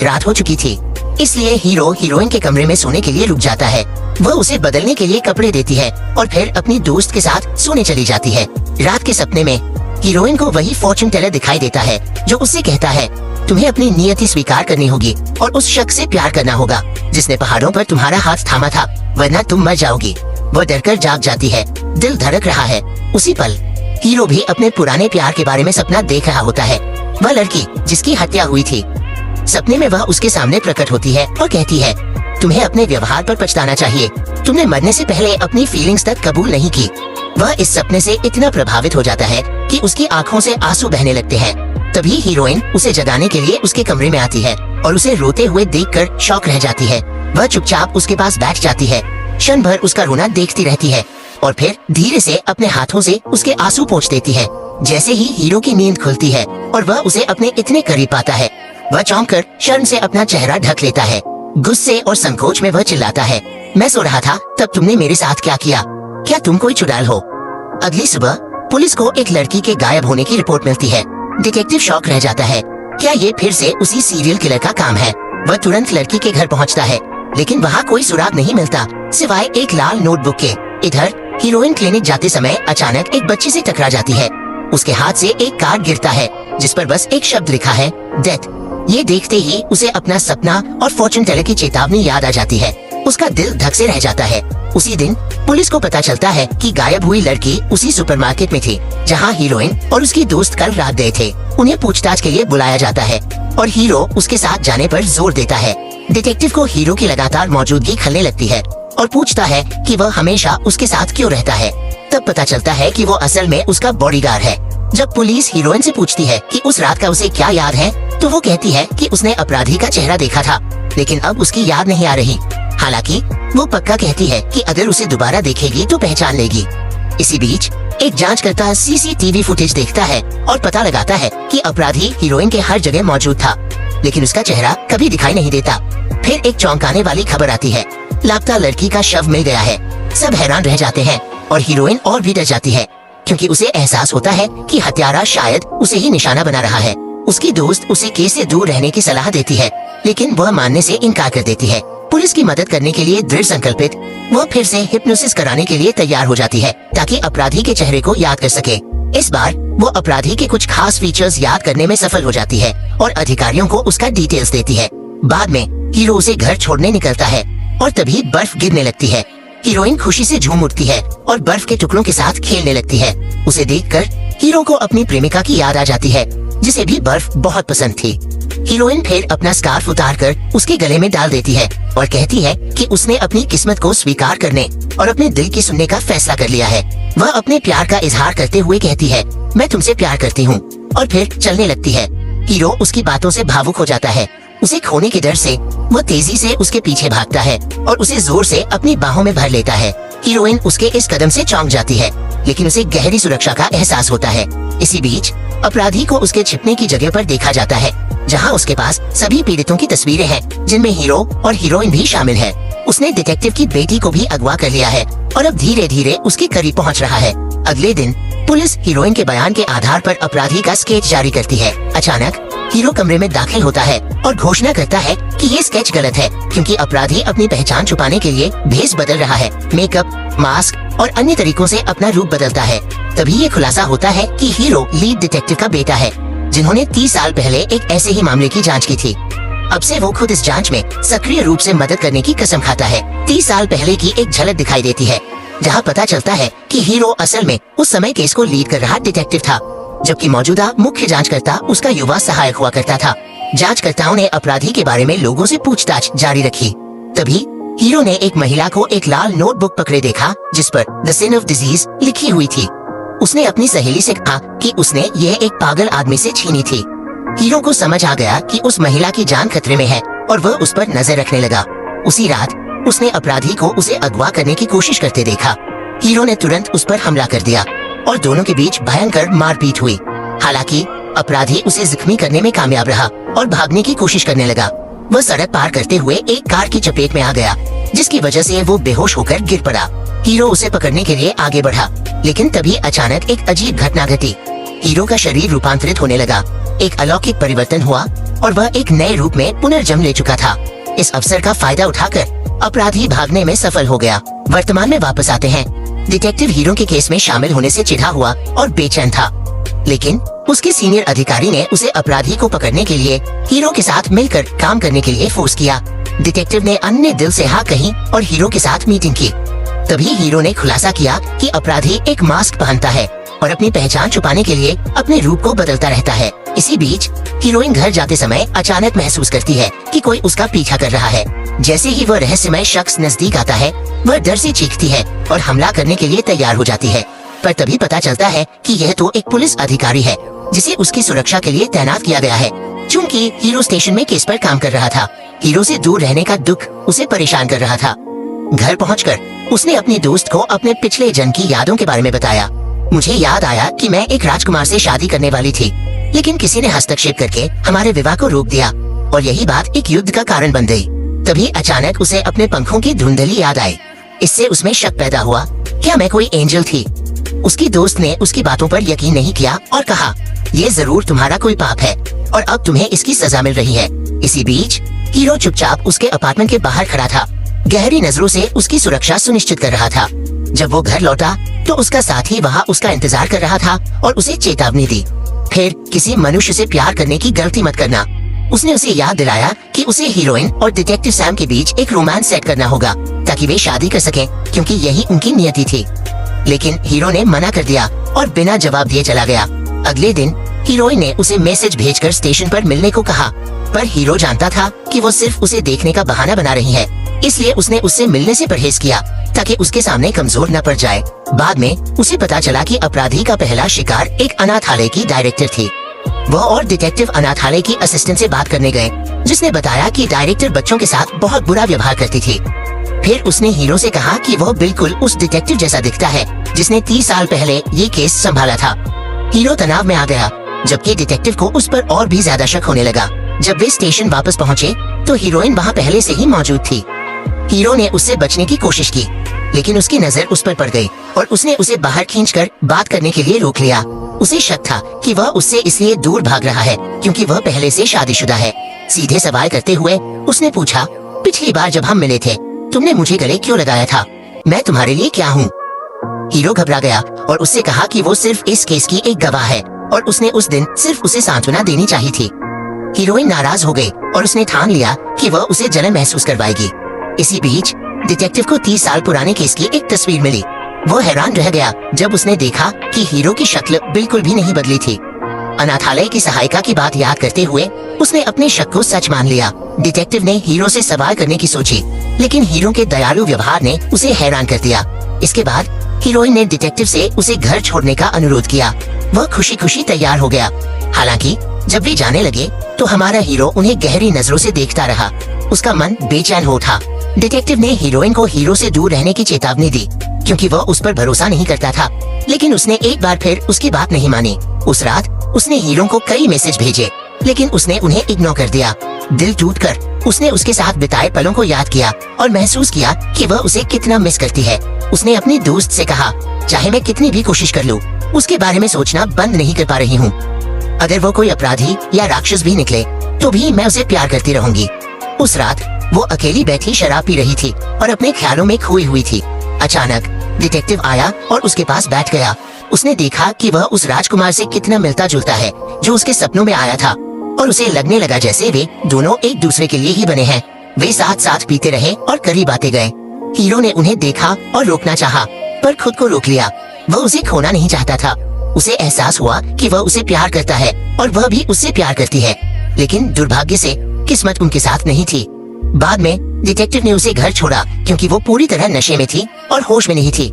रात हो चुकी थी, इसलिए हीरो हीरोइन के कमरे में सोने के लिए रुक जाता है। वह उसे बदलने के लिए कपड़े देती है और फिर अपनी दोस्त के साथ सोने चली जाती है। रात के सपने में हीरोइन को वही फॉर्चून टेलर दिखाई देता है, जो उससे कहता है, तुम्हें अपनी नियति स्वीकार करनी होगी और उस शख्स से प्यार करना होगा जिसने पहाड़ों पर तुम्हारा हाथ थामा था, वरना तुम मर जाओगी। वह डरकर जाग जाती है, दिल धड़क रहा है। उसी पल हीरो भी अपने पुराने प्यार के बारे में सपना देख रहा होता है। वह लड़की जिसकी हत्या हुई थी, सपने में वह उसके सामने प्रकट होती है और कहती है, तुम्हें अपने व्यवहार पर पछताना चाहिए, तुमने मरने से पहले अपनी फीलिंग्स तक कबूल नहीं की। वह इस सपने से इतना प्रभावित हो जाता है कि उसकी आंखों से आंसू बहने लगते हैं। तभी हीरोइन उसे जगाने के लिए उसके कमरे में आती है और उसे रोते हुए देखकर शॉक रह जाती है। वह चुपचाप उसके पास बैठ जाती है, क्षण भर उसका रोना देखती रहती है और फिर धीरे से अपने हाथों से उसके आंसू पोंछ देती है। जैसे ही हीरो की नींद खुलती है और वह उसे अपने इतने करीब पाता है, वह चौंक कर शर्म से अपना चेहरा ढक लेता है। गुस्से और संकोच में वह चिल्लाता है, मैं सो रहा था तब तुमने मेरे साथ क्या किया? क्या तुम कोई चुड़ैल हो? अगली सुबह पुलिस को एक लड़की के गायब होने की रिपोर्ट मिलती है। डिटेक्टिव शॉक रह जाता है, क्या ये फिर से उसी सीरियल किलर का काम है? वह तुरंत लड़की के घर पहुंचता है, लेकिन वहाँ कोई सुराग नहीं मिलता सिवाय एक लाल नोटबुक के। इधर हीरोइन क्लिनिक जाते समय अचानक एक बच्चे से टकरा जाती है। उसके हाथ से एक कार्ड गिरता है जिस पर बस एक शब्द लिखा है, डेथ। ये देखते ही उसे अपना सपना और फॉर्चून टेलर की चेतावनी याद आ जाती है। उसका दिल धक से रह जाता है। उसी दिन पुलिस को पता चलता है कि गायब हुई लड़की उसी सुपरमार्केट में थी जहां हीरोइन और उसकी दोस्त कल रात गए थे। उन्हें पूछताछ के लिए बुलाया जाता है और हीरो उसके साथ जाने पर जोर देता है। डिटेक्टिव को हीरो की लगातार मौजूदगी खलने लगती है और पूछता है कि वह हमेशा उसके साथ क्यों रहता है। तब पता चलता है कि वो असल में उसका बॉडीगार्ड है। जब पुलिस हीरोइन से पूछती है कि उस रात का उसे क्या याद है, तो वो कहती है कि उसने अपराधी का चेहरा देखा था, लेकिन अब उसकी याद नहीं आ रही। हालांकि वो पक्का कहती है कि अगर उसे दोबारा देखेगी तो पहचान लेगी। इसी बीच एक जांचकर्ता सीसीटीवी फुटेज देखता है और पता लगाता है कि अपराधी हीरोइन के हर जगह मौजूद था, लेकिन उसका चेहरा कभी दिखाई नहीं देता। फिर एक चौंकाने वाली खबर आती है, लापता लड़की का शव मिल गया है। सब हैरान रह जाते हैं और हीरोइन और भी डर जाती है, क्योंकि उसे एहसास होता है कि हत्यारा शायद उसे ही निशाना बना रहा है। उसकी दोस्त उसे केस से दूर रहने की सलाह देती है, लेकिन वह मानने से इनकार कर देती है। पुलिस की मदद करने के लिए दृढ़ संकल्पित, वह फिर से हिप्नोसिस कराने के लिए तैयार हो जाती है, ताकि अपराधी के चेहरे को याद कर सके। इस बार वो अपराधी के कुछ खास फीचर्स याद करने में सफल हो जाती है और अधिकारियों को उसका डिटेल्स देती है। बाद में हीरो उसे घर छोड़ने निकलता है और तभी बर्फ गिरने लगती है। हीरोइन खुशी से झूम उठती है और बर्फ के टुकड़ों के साथ खेलने लगती है। उसे देखकर हीरो को अपनी प्रेमिका की याद आ जाती है, जिसे भी बर्फ बहुत पसंद थी। हीरोइन फिर अपना स्कार्फ उतारकर उसके गले में डाल देती है और कहती है कि उसने अपनी किस्मत को स्वीकार करने और अपने दिल की सुनने का फैसला कर लिया है। वह अपने प्यार का इजहार करते हुए कहती है, मैं तुमसे प्यार करती हूँ, और फिर चलने लगती है। हीरो उसकी बातों से भावुक हो जाता है। उसे खोने के डर से वह तेजी से उसके पीछे भागता है और उसे जोर से अपनी बाहों में भर लेता है। हीरोइन उसके इस कदम से चौंक जाती है, लेकिन उसे गहरी सुरक्षा का एहसास होता है। इसी बीच अपराधी को उसके छिपने की जगह पर देखा जाता है, जहां उसके पास सभी पीड़ितों की तस्वीरें हैं, जिनमें हीरो और हीरोइन भी शामिल है। उसने डिटेक्टिव की बेटी को भी अगवा कर लिया है और अब धीरे धीरे उसके करीब पहुंच रहा है। अगले दिन पुलिस हीरोइन के बयान के आधार पर अपराधी का स्केच जारी करती है। अचानक हीरो कमरे में दाखिल होता है और घोषणा करता है कि ये स्केच गलत है, क्योंकि अपराधी अपनी पहचान छुपाने के लिए भेष बदल रहा है। मेकअप, मास्क और अन्य तरीकों से अपना रूप बदलता है। तभी ये खुलासा होता है कि हीरो लीड डिटेक्टिव का बेटा है, जिन्होंने 30 साल पहले एक ऐसे ही मामले की जांच की थी। अब से वो खुद इस जांच में सक्रिय रूप से मदद करने की कसम खाता है। 30 साल पहले की एक झलक दिखाई देती है, जहां पता चलता है कि हीरो असल में उस समय केस को लीड कर रहा डिटेक्टिव था, जबकि मौजूदा मुख्य जांचकर्ता उसका युवा सहायक हुआ करता था। जांचकर्ताओं ने अपराधी के बारे में लोगों से पूछताछ जारी रखी। तभी हीरो ने एक महिला को एक लाल नोटबुक पकड़े देखा, जिस पर द सिन ऑफ डिजीज लिखी हुई थी। उसने अपनी सहेली से कहा कि उसने यह एक पागल आदमी से छीनी थी। हीरो को समझ आ गया कि उस महिला की जान खतरे में है और वह उस पर नजर रखने लगा। उसी रात उसने अपराधी को उसे अगवा करने की कोशिश करते देखा। हीरो ने तुरंत उस पर हमला कर दिया और दोनों के बीच भयंकर मारपीट हुई। हालांकि अपराधी उसे जख्मी करने में कामयाब रहा और भागने की कोशिश करने लगा। वह सड़क पार करते हुए एक कार की चपेट में आ गया, जिसकी वजह से वो बेहोश होकर गिर पड़ा। हीरो उसे पकड़ने के लिए आगे बढ़ा, लेकिन तभी अचानक एक अजीब घटना घटी। हीरो का शरीर रूपांतरित होने लगा। एक अलौकिक परिवर्तन हुआ और वह एक नए रूप में पुनर्जन्म ले चुका था। इस अवसर का फायदा उठाकर अपराधी भागने में सफल हो गया। वर्तमान में वापस आते हैं। डिटेक्टिव हीरो के केस में शामिल होने से चिढ़ा हुआ और बेचैन था, लेकिन उसके सीनियर अधिकारी ने उसे अपराधी को पकड़ने के लिए हीरो के साथ मिलकर काम करने के लिए फोर्स किया। डिटेक्टिव ने अन्य दिल से हाँ कही और हीरो के साथ मीटिंग की। तभी हीरो ने खुलासा किया कि अपराधी एक मास्क पहनता है और अपनी पहचान छुपाने के लिए अपने रूप को बदलता रहता है। इसी बीच हीरोइन घर जाते समय अचानक महसूस करती है कि कोई उसका पीछा कर रहा है। जैसे ही वह रहस्यमय शख्स नजदीक आता है, वह डर से चीखती है और हमला करने के लिए तैयार हो जाती है। पर तभी पता चलता है कि यह तो एक पुलिस अधिकारी है, जिसे उसकी सुरक्षा के लिए तैनात किया गया है। चूँकि हीरो स्टेशन में केस पर काम कर रहा था, हीरो से दूर रहने का दुख उसे परेशान कर रहा था। घर पहुंचकर उसने अपनी दोस्त को अपने पिछले जन्म की यादों के बारे में बताया। मुझे याद आया कि मैं एक राजकुमार से शादी करने वाली थी, लेकिन किसी ने हस्तक्षेप करके हमारे विवाह को रोक दिया और यही बात एक युद्ध का कारण बन गई। तभी अचानक उसे अपने पंखों की धुंधली याद आई। इससे उसमें शक पैदा हुआ, क्या मैं कोई एंजल थी? उसकी दोस्त ने उसकी बातों पर यकीन नहीं किया और कहा, ये जरूर तुम्हारा कोई पाप है और अब तुम्हें इसकी सजा मिल रही है। इसी बीच हीरो चुपचाप उसके अपार्टमेंट के बाहर खड़ा था, गहरी नजरों से उसकी सुरक्षा सुनिश्चित कर रहा था। जब वो घर लौटा तो उसका साथी वहाँ उसका इंतजार कर रहा था और उसे चेतावनी दी, फिर किसी मनुष्य से प्यार करने की गलती मत करना। उसने उसे याद दिलाया कि उसे हीरोइन और डिटेक्टिव सैम के बीच एक रोमांस सेट करना होगा ताकि वे शादी कर सकें, क्योंकि यही उनकी नियति थी। लेकिन हीरो ने मना कर दिया और बिना जवाब दिए चला गया। अगले दिन हीरोइन ने उसे मैसेज भेजकर स्टेशन पर मिलने को कहा, पर हीरो जानता था कि वो सिर्फ उसे देखने का बहाना बना रही है, इसलिए उसने उससे मिलने से परहेज किया ताकि उसके सामने कमजोर न पड़ जाए। बाद में उसे पता चला कि अपराधी का पहला शिकार एक अनाथालय की डायरेक्टर थी। वह और डिटेक्टिव अनाथालय की असिस्टेंट से बात करने गए, जिसने बताया कि डायरेक्टर बच्चों के साथ बहुत बुरा व्यवहार करती थी। फिर उसने हीरो से कहा कि वह बिल्कुल उस डिटेक्टिव जैसा दिखता है जिसने 30 साल पहले ये केस संभाला था। हीरो तनाव में आ गया, जबकि डिटेक्टिव को उस पर और भी ज्यादा शक होने लगा। जब वे स्टेशन वापस पहुँचे तो हीरोइन वहाँ पहले से ही मौजूद थी। हीरो ने उससे बचने की कोशिश की, लेकिन उसकी नजर उस पर पड़ गई और उसने उसे बाहर खींचकर बात करने के लिए रोक लिया। उसे शक था कि वह उससे इसलिए दूर भाग रहा है क्योंकि वह पहले से शादीशुदा है। सीधे सवाल करते हुए उसने पूछा, पिछली बार जब हम मिले थे तुमने मुझे गले क्यों लगाया था? मैं तुम्हारे लिए क्या हूँ? हीरो घबरा गया और उससे कहा कि वो सिर्फ इस केस की एक गवाह है और उसने उस दिन सिर्फ उसे सांत्वना देनी चाहिए थी। हीरोइन नाराज हो गई और उसने ठान लिया कि वह उसे जलन महसूस करवाएगी। इसी बीच डिटेक्टिव को 30 साल पुराने केस की एक तस्वीर मिली। वो हैरान रह गया जब उसने देखा कि हीरो की शक्ल बिल्कुल भी नहीं बदली थी। अनाथालय की सहायिका की बात याद करते हुए उसने अपने शक को सच मान लिया। डिटेक्टिव ने हीरो से सवाल करने की सोची, लेकिन हीरो के दयालु व्यवहार ने उसे हैरान कर दिया। इसके बाद हीरोइन ने डिटेक्टिव से उसे घर छोड़ने का अनुरोध किया। वह खुशी खुशी तैयार हो गया। हालांकि जब वे जाने लगे तो हमारा हीरो उन्हें गहरी नजरों से देखता रहा। उसका मन बेचैन हो उठा। डिटेक्टिव ने हीरोइन को हीरो से दूर रहने की चेतावनी दी क्योंकि वह उस पर भरोसा नहीं करता था, लेकिन उसने एक बार फिर उसकी बात नहीं मानी। उस रात उसने हीरो को कई मैसेज भेजे, लेकिन उसने उन्हें इग्नोर कर दिया। दिल टूटकर उसने उसके साथ बिताए पलों को याद किया और महसूस किया कि वह उसे कितना मिस करती है। उसने अपनी दोस्त से कहा, चाहे मैं कितनी भी कोशिश कर लूं, उसके बारे में सोचना बंद नहीं कर पा रही हूँ। अगर वो कोई अपराधी या राक्षस भी निकले तो भी मैं उसे प्यार करती रहूंगी। उस रात वो अकेली बैठी शराब पी रही थी और अपने ख्यालों में खोई हुई थी। अचानक डिटेक्टिव आया और उसके पास बैठ गया। उसने देखा कि वह उस राजकुमार से कितना मिलता जुलता है जो उसके सपनों में आया था, और उसे लगने लगा जैसे वे दोनों एक दूसरे के लिए ही बने हैं। वे साथ साथ पीते रहे और करीब आते गए। हीरो ने उन्हें देखा और रोकना चाहा, पर खुद को रोक लिया। वह उसे खोना नहीं चाहता था। उसे एहसास हुआ कि वह उसे प्यार करता है और वह भी उससे प्यार करती है, लेकिन दुर्भाग्य से किस्मत उनके साथ नहीं थी। बाद में डिटेक्टिव ने उसे घर छोड़ा क्योंकि वो पूरी तरह नशे में थी और होश में नहीं थी।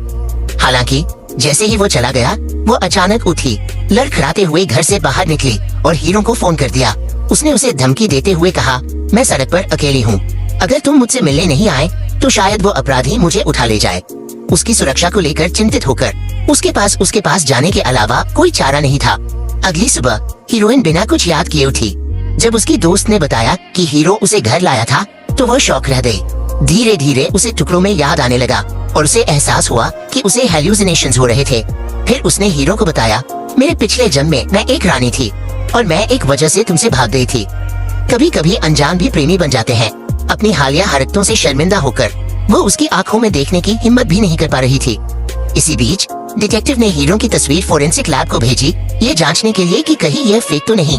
हालांकि जैसे ही वो चला गया, वो अचानक उठी, लड़खड़ाते हुए घर से बाहर निकली और हीरो को फोन कर दिया। उसने उसे धमकी देते हुए कहा, मैं सड़क पर अकेली हूँ, अगर तुम मुझसे मिलने नहीं आए तो शायद वो अपराधी मुझे उठा ले जाए। उसकी सुरक्षा को लेकर चिंतित होकर उसके पास जाने के अलावा कोई चारा नहीं था। अगली सुबह हीरोइन बिना कुछ याद किए उठी। जब उसकी दोस्त ने बताया कि हीरो उसे घर लाया था तो वह शॉक रह गई। धीरे धीरे उसे टुकड़ों में याद आने लगा और उसे एहसास हुआ कि उसे हेल्यूसिनेशंस हो रहे थे। फिर उसने हीरो को बताया, मेरे पिछले जन्म में मैं एक रानी थी और मैं एक वजह से तुमसे भाग गई थी। कभी कभी अनजान भी प्रेमी बन जाते हैं। अपनी हालिया हरकतों से शर्मिंदा होकर वो उसकी आंखों में देखने की हिम्मत भी नहीं कर पा रही थी। इसी बीच डिटेक्टिव ने हीरो की तस्वीर फोरेंसिक लैब को भेजी, ये जांचने के लिए कि कहीं यह फेक तो नहीं।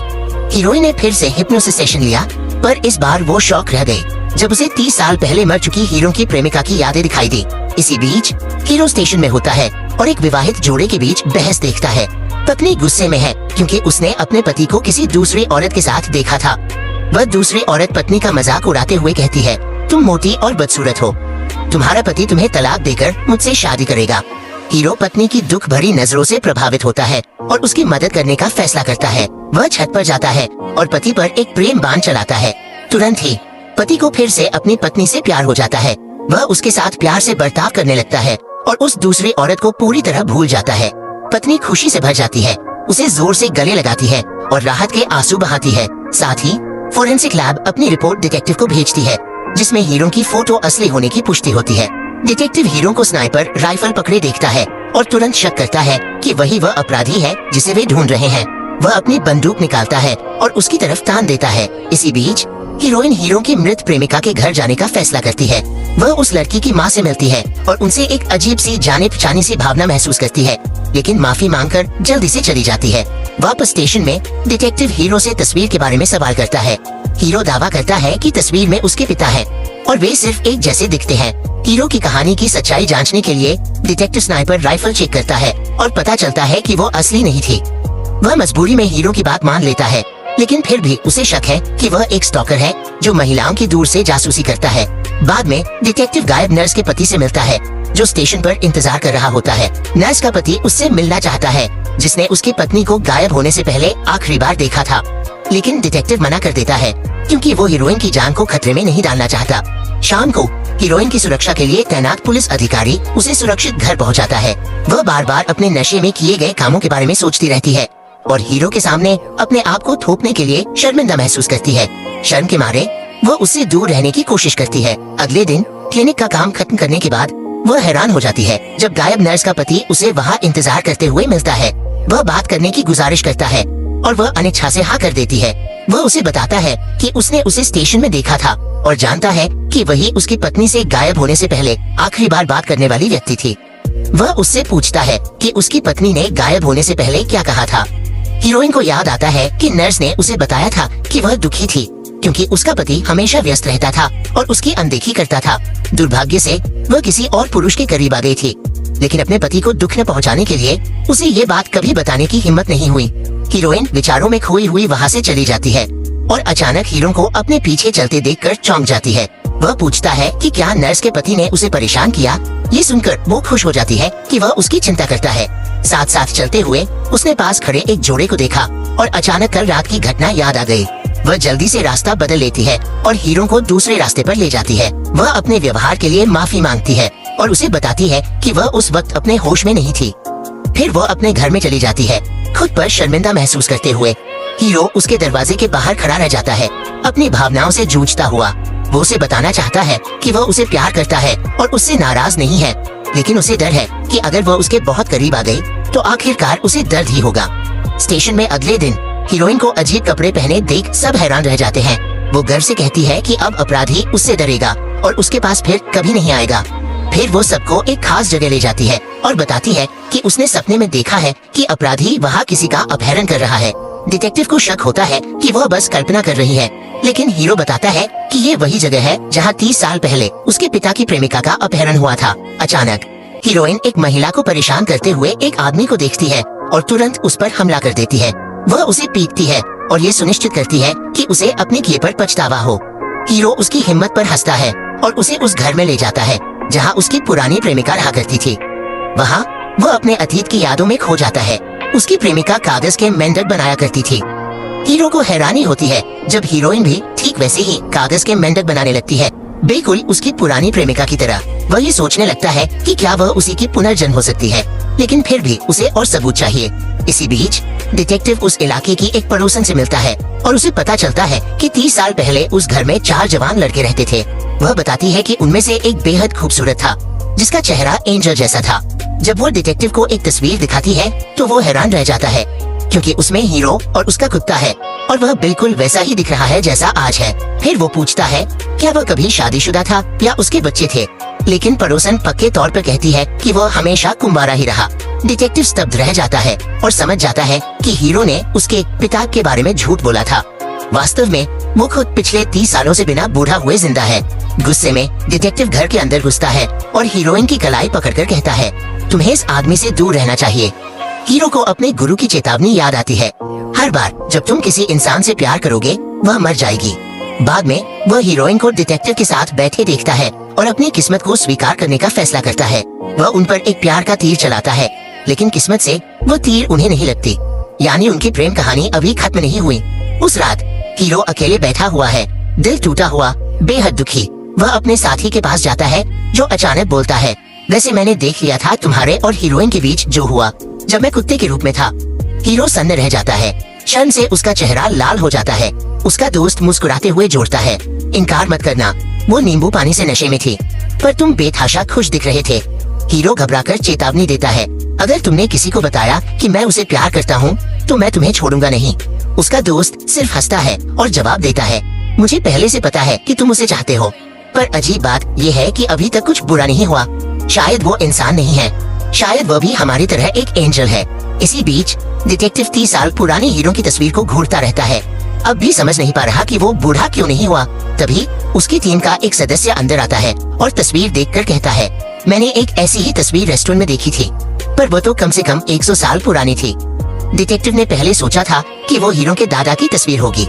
हीरोइन ने फिर से हिप्नोसिस सेशन लिया, पर इस बार वो शॉक रह गई जब उसे 30 साल पहले मर चुकी हीरो की प्रेमिका की यादें दिखाई दी। इसी बीच हीरो स्टेशन में होता है और एक विवाहित जोड़े के बीच बहस देखता है। पत्नी गुस्से में है क्योंकि उसने अपने पति को किसी दूसरी औरत के साथ देखा था। वह दूसरी औरत पत्नी का मजाक उड़ाते हुए कहती है, तुम मोटी और बदसूरत हो, तुम्हारा पति तुम्हें तलाक देकर मुझसे शादी करेगा। हीरो पत्नी की दुख भरी नजरों से प्रभावित होता है और उसकी मदद करने का फैसला करता है। वह छत पर जाता है और पति पर एक प्रेम बाण चलाता है। तुरंत ही पति को फिर से अपनी पत्नी से प्यार हो जाता है। वह उसके साथ प्यार से बर्ताव करने लगता है और उस दूसरी औरत को पूरी तरह भूल जाता है। पत्नी खुशी से भर जाती है, उसे जोर से गले लगाती है और राहत के आंसू बहाती है। साथ ही फोरेंसिक लैब अपनी रिपोर्ट डिटेक्टिव को भेजती है, जिसमें हीरो की फोटो असली होने की पुष्टि होती है। डिटेक्टिव हीरो को स्नाइपर राइफल पकड़े देखता है और तुरंत शक करता है कि वही वह अपराधी है जिसे वे ढूंढ रहे हैं। वह अपनी बंदूक निकालता है और उसकी तरफ तान देता है। इसी बीच हीरोइन हीरो की मृत प्रेमिका के घर जाने का फैसला करती है। वह उस लड़की की माँ से मिलती है और उनसे एक अजीब सी जाने पहचाने सी भावना महसूस करती है, लेकिन माफी मांगकर जल्दी से चली जाती है। वापस स्टेशन में डिटेक्टिव हीरो से तस्वीर के बारे में सवाल करता है। हीरो दावा करता है कि तस्वीर में उसके पिता है और वे सिर्फ एक जैसे दिखते हैं। हीरो की कहानी की सच्चाई जांचने के लिए डिटेक्टिव स्नाइपर राइफल चेक करता है और पता चलता है कि वो असली नहीं थी। वह मजबूरी में हीरो की बात मान लेता है, लेकिन फिर भी उसे शक है कि वह एक स्टॉकर है जो महिलाओं की दूर से जासूसी करता है। बाद में डिटेक्टिव गायब नर्स के पति से मिलता है, जो स्टेशन पर इंतजार कर रहा होता है। नर्स का पति उससे मिलना चाहता है, जिसने उसकी पत्नी को गायब होने से पहले आखिरी बार देखा था। लेकिन डिटेक्टिव मना कर देता है, क्योंकि वो हीरोइन की जान को खतरे में नहीं डालना चाहता। शाम को हीरोइन की सुरक्षा के लिए तैनात पुलिस अधिकारी उसे सुरक्षित घर पहुंचाता है। वह बार बार अपने नशे में किए गए कामों के बारे में सोचती रहती है और हीरो के सामने अपने आप को थोपने के लिए शर्मिंदा महसूस करती है। शर्म के मारे वह उससे दूर रहने की कोशिश करती है। अगले दिन क्लिनिक का काम खत्म करने के बाद वह हैरान हो जाती है जब गायब नर्स का पति उसे वहाँ इंतजार करते हुए मिलता है। वह बात करने की गुजारिश करता है और वह अनिच्छा से हाँ कर देती है। वह उसे बताता है कि उसने उसे स्टेशन में देखा था और जानता है कि वही उसकी पत्नी से गायब होने से पहले आखिरी बार बात करने वाली व्यक्ति थी। वह उससे पूछता है कि उसकी पत्नी ने गायब होने से पहले क्या कहा था। हीरोइन को याद आता है कि नर्स ने उसे बताया था कि वह दुखी थी, क्योंकि उसका पति हमेशा व्यस्त रहता था और उसकी अनदेखी करता था। दुर्भाग्य से वह किसी और पुरुष के करीब आ गई थी, लेकिन अपने पति को दुख न पहुंचाने के लिए उसे ये बात कभी बताने की हिम्मत नहीं हुई। हीरोइन विचारों में खोई हुई वहाँ से चली जाती है और अचानक हीरो को अपने पीछे चलते देखकर चौंक जाती है। वह पूछता है कि क्या नर्स के पति ने उसे परेशान किया। ये सुनकर वो खुश हो जाती है कि वह उसकी चिंता करता है। साथ साथ चलते हुए उसने पास खड़े एक जोड़े को देखा और अचानक कल रात की घटना याद आ गई। वह जल्दी से रास्ता बदल लेती है और हीरो को दूसरे रास्ते पर ले जाती है। वह अपने व्यवहार के लिए माफी मांगती है और उसे बताती है कि वह उस वक्त अपने होश में नहीं थी। फिर वह अपने घर में चली जाती है, खुद पर शर्मिंदा महसूस करते हुए। हीरो उसके दरवाजे के बाहर खड़ा रह जाता है, अपनी भावनाओं से जूझता हुआ। वो उसे बताना चाहता है कि वह उसे प्यार करता है और उससे नाराज नहीं है, लेकिन उसे डर है कि अगर वह उसके बहुत करीब आ गई तो आखिरकार उसे दर्द ही होगा। स्टेशन में अगले दिन हीरोइन को अजीब कपड़े पहने देख सब हैरान रह जाते हैं। वो गर्व से कहती है कि अब अपराधी उससे डरेगा और उसके पास फिर कभी नहीं आएगा। फिर वो सबको एक खास जगह ले जाती है और बताती है कि उसने सपने में देखा है कि अपराधी वहाँ किसी का अपहरण कर रहा है। डिटेक्टिव को शक होता है कि वह बस कल्पना कर रही है, लेकिन हीरो बताता है कि ये वही जगह है जहाँ 30 साल पहले उसके पिता की प्रेमिका का अपहरण हुआ था। अचानक हीरोइन एक महिला को परेशान करते हुए एक आदमी को देखती है और तुरंत उस पर हमला कर देती है। वह उसे पीटती है और ये सुनिश्चित करती है कि उसे अपने किए पर पछतावा हो। हीरो उसकी हिम्मत पर हंसता है और उसे उस घर में ले जाता है जहाँ उसकी पुरानी प्रेमिका रहा करती थी। वहाँ वह अपने अतीत की यादों में खो जाता है। उसकी प्रेमिका कागज के मेंढक बनाया करती थी। हीरो को हैरानी होती है जब हीरोइन भी ठीक वैसे ही कागज के मेंढक बनाने लगती है, बिल्कुल उसकी पुरानी प्रेमिका की तरह। वह ये सोचने लगता है कि क्या वह उसी की पुनर्जन्म हो सकती है, लेकिन फिर भी उसे और सबूत चाहिए। इसी बीच डिटेक्टिव उस इलाके की एक पड़ोसन से मिलता है और उसे पता चलता है कि 30 साल पहले उस घर में 4 जवान लड़के रहते थे। वह बताती है कि उनमें से एक बेहद खूबसूरत था, जिसका चेहरा एंजल जैसा था। जब वो डिटेक्टिव को एक तस्वीर दिखाती है तो वो हैरान रह जाता है, क्योंकि उसमें हीरो और उसका कुत्ता है और वह बिल्कुल वैसा ही दिख रहा है जैसा आज है। फिर वो पूछता है क्या वह कभी शादीशुदा था या उसके बच्चे थे, लेकिन पड़ोसन पक्के तौर पर कहती है कि वह हमेशा कुंवारा ही रहा। डिटेक्टिव स्तब्ध रह जाता है और समझ जाता है कि हीरो ने उसके पिता के बारे में झूठ बोला था। वास्तव में वो खुद पिछले 30 सालों से बिना बूढ़ा हुए जिंदा है। गुस्से में डिटेक्टिव घर के अंदर घुसता है और हीरोइन की कलाई पकड़कर कहता है, तुम्हें इस आदमी से दूर रहना चाहिए। हीरो को अपने गुरु की चेतावनी याद आती है, हर बार जब तुम किसी इंसान से प्यार करोगे वह मर जाएगी। बाद में वह हीरोइन को डिटेक्टिव के साथ बैठे देखता है और अपनी किस्मत को स्वीकार करने का फैसला करता है। वह उन पर एक प्यार का तीर चलाता है, लेकिन किस्मत से वो तीर उन्हें नहीं लगती, यानी उनकी प्रेम कहानी अभी खत्म नहीं हुई। उस रात हीरो अकेले बैठा हुआ है, दिल टूटा हुआ, बेहद दुखी। वह अपने साथी के पास जाता है जो अचानक बोलता है, वैसे मैंने देख लिया था तुम्हारे और हीरोइन के बीच जो हुआ जब मैं कुत्ते के रूप में था। हीरो सन्न रह जाता है, क्षण से उसका चेहरा लाल हो जाता है। उसका दोस्त मुस्कुराते हुए जोड़ता है, इनकार मत करना, वो नींबू पानी से नशे में थी, पर तुम बेतहाशा खुश दिख रहे थे। हीरो घबराकर चेतावनी देता है, अगर तुमने किसी को बताया कि मैं उसे प्यार करता हूँ तो मैं तुम्हें छोड़ूंगा नहीं। उसका दोस्त सिर्फ हंसता है और जवाब देता है, मुझे पहले से पता है कि तुम उसे चाहते हो, पर अजीब बात यह है कि अभी तक कुछ बुरा नहीं हुआ। शायद वो इंसान नहीं है, शायद वह भी हमारी तरह एक एंजल है। इसी बीच डिटेक्टिव 30 साल पुराने हीरो की तस्वीर को घूरता रहता है, अब भी समझ नहीं पा रहा कि वो बूढ़ा क्यों नहीं हुआ। तभी उसकी टीम का एक सदस्य अंदर आता है और तस्वीर देखकर कहता है, मैंने एक ऐसी ही तस्वीर रेस्टोरेंट में देखी थी, पर वो तो कम से कम 100 साल पुरानी थी। डिटेक्टिव ने पहले सोचा था कि वो हीरो के दादा की तस्वीर होगी,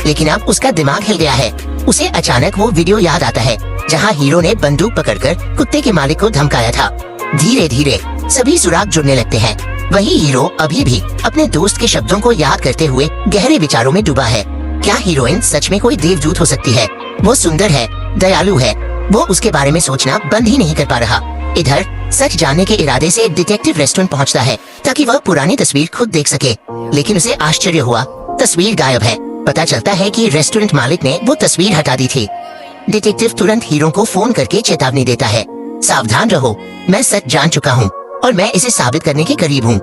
लेकिन अब उसका दिमाग हिल गया है। उसे अचानक वो वीडियो याद आता है जहाँ हीरो ने बंदूक पकड़कर कुत्ते के मालिक को धमकाया था। धीरे धीरे सभी सुराग जुड़ने लगते हैं। वही हीरो अभी भी अपने दोस्त के शब्दों को याद करते हुए गहरे विचारों में डूबा है। क्या हीरोइन सच में कोई देवदूत हो सकती है? वो सुंदर है, दयालु है। वो उसके बारे में सोचना बंद ही नहीं कर पा रहा। इधर सच जानने के इरादे से डिटेक्टिव रेस्टोरेंट पहुंचता है ताकि वह पुरानी तस्वीर खुद देख सके, लेकिन उसे आश्चर्य हुआ, तस्वीर गायब है। पता चलता है कि रेस्टोरेंट मालिक ने वो तस्वीर हटा दी थी। डिटेक्टिव तुरंत हीरो को फोन करके चेतावनी देता है, सावधान रहो, मैं सच जान चुका हूँ और मैं इसे साबित करने के करीब हूँ।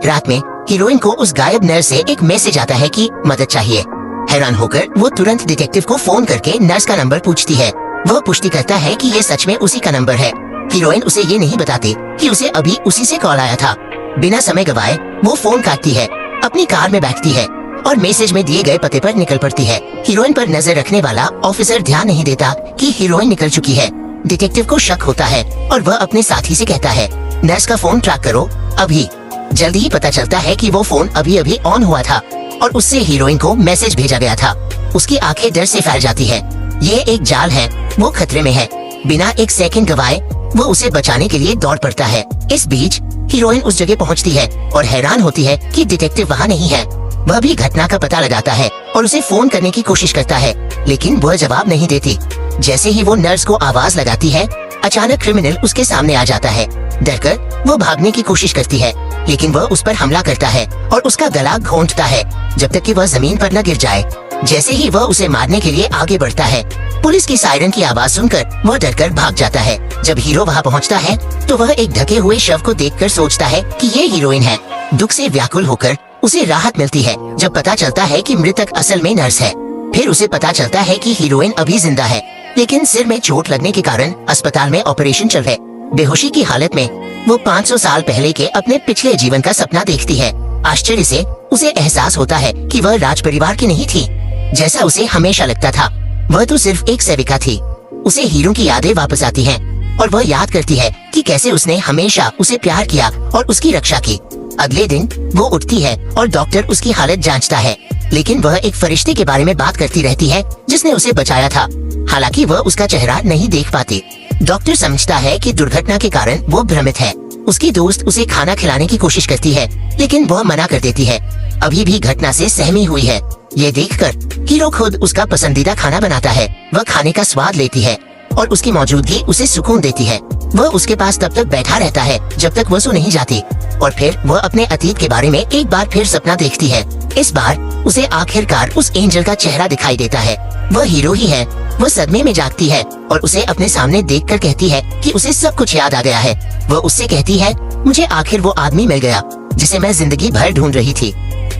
रात में हीरोइन को उस गायब नर्स से एक मैसेज आता है कि मदद चाहिए। हैरान होकर वो तुरंत डिटेक्टिव को फोन करके नर्स का नंबर पूछती है। वह पुष्टि करता है कि ये सच में उसी का नंबर है। हीरोइन उसे ये नहीं बताती कि उसे अभी उसी से कॉल आया था। बिना समय गवाए वो फोन काटती है, अपनी कार में बैठती है और मैसेज में दिए गए पते पर निकल पड़ती है। हीरोइन पर नजर रखने वाला ऑफिसर ध्यान नहीं देता कि हीरोइन निकल चुकी है। डिटेक्टिव को शक होता है और वह अपने साथी से कहता है, नर्स का फोन ट्रैक करो अभी। जल्दी ही पता चलता है कि वो फोन अभी अभी ऑन हुआ था और उससे हीरोइन को मैसेज भेजा गया था। उसकी आंखें डर से फैल जाती है। ये एक जाल है, वो खतरे में है। बिना एक सेकंड गवाए वो उसे बचाने के लिए दौड़ पड़ता है। इस बीच हीरोइन उस जगह पहुंचती है और हैरान होती है कि डिटेक्टिव वहां नहीं है। वह भी घटना का पता लगाता है और उसे फोन करने की कोशिश करता है, लेकिन वह जवाब नहीं देती। जैसे ही वो नर्स को आवाज लगाती है, अचानक क्रिमिनल उसके सामने आ जाता है। डरकर वो भागने की कोशिश करती है, लेकिन वह उस पर हमला करता है और उसका गला घोंटता है जब तक कि वह जमीन पर न गिर जाए। जैसे ही वह उसे मारने के लिए आगे बढ़ता है, पुलिस की सायरन की आवाज सुनकर वह डरकर भाग जाता है। जब हीरो वहां पहुंचता है तो वह एक ढके हुए शव को देखकर सोचता है कि ये हीरोइन है। दुख से व्याकुल होकर उसे राहत मिलती है जब पता चलता है कि मृतक असल में नर्स है। फिर उसे पता चलता है कि हीरोइन अभी जिंदा है, लेकिन सिर में चोट लगने के कारण अस्पताल में ऑपरेशन चल रहा है। बेहोशी की हालत में वो 500 साल पहले के अपने पिछले जीवन का सपना देखती है। आश्चर्य से उसे एहसास होता है कि वह राज परिवार की नहीं थी, जैसा उसे हमेशा लगता था। वह तो सिर्फ एक सेविका थी। उसे हीरो की यादें वापस आती हैं और वह याद करती है कि कैसे उसने हमेशा उसे प्यार किया और उसकी रक्षा की। अगले दिन वो उठती है और डॉक्टर उसकी हालत जांचता है, लेकिन वह एक फरिश्ते के बारे में बात करती रहती है जिसने उसे बचाया था। हालांकि वह उसका चेहरा नहीं देख पाती। डॉक्टर समझता है कि दुर्घटना के कारण वो भ्रमित है। उसकी दोस्त उसे खाना खिलाने की कोशिश करती है, लेकिन वह मना कर देती है। अभी भी घटना से सहमी हुई है। ये देखकर हीरो खुद उसका पसंदीदा खाना बनाता है। वह खाने का स्वाद लेती है और उसकी मौजूदगी उसे सुकून देती है। वह उसके पास तब तक बैठा रहता है जब तक वह सो नहीं जाती और फिर वह अपने अतीत के बारे में एक बार फिर सपना देखती है। इस बार उसे आखिरकार उस एंजल का चेहरा दिखाई देता है। वह हीरो ही है। वह सदमे में जागती है और उसे अपने सामने देखकर कहती है कि उसे सब कुछ याद आ गया है। वह उससे कहती है, मुझे आखिर वो आदमी मिल गया जिसे मैं जिंदगी भर ढूंढ रही थी।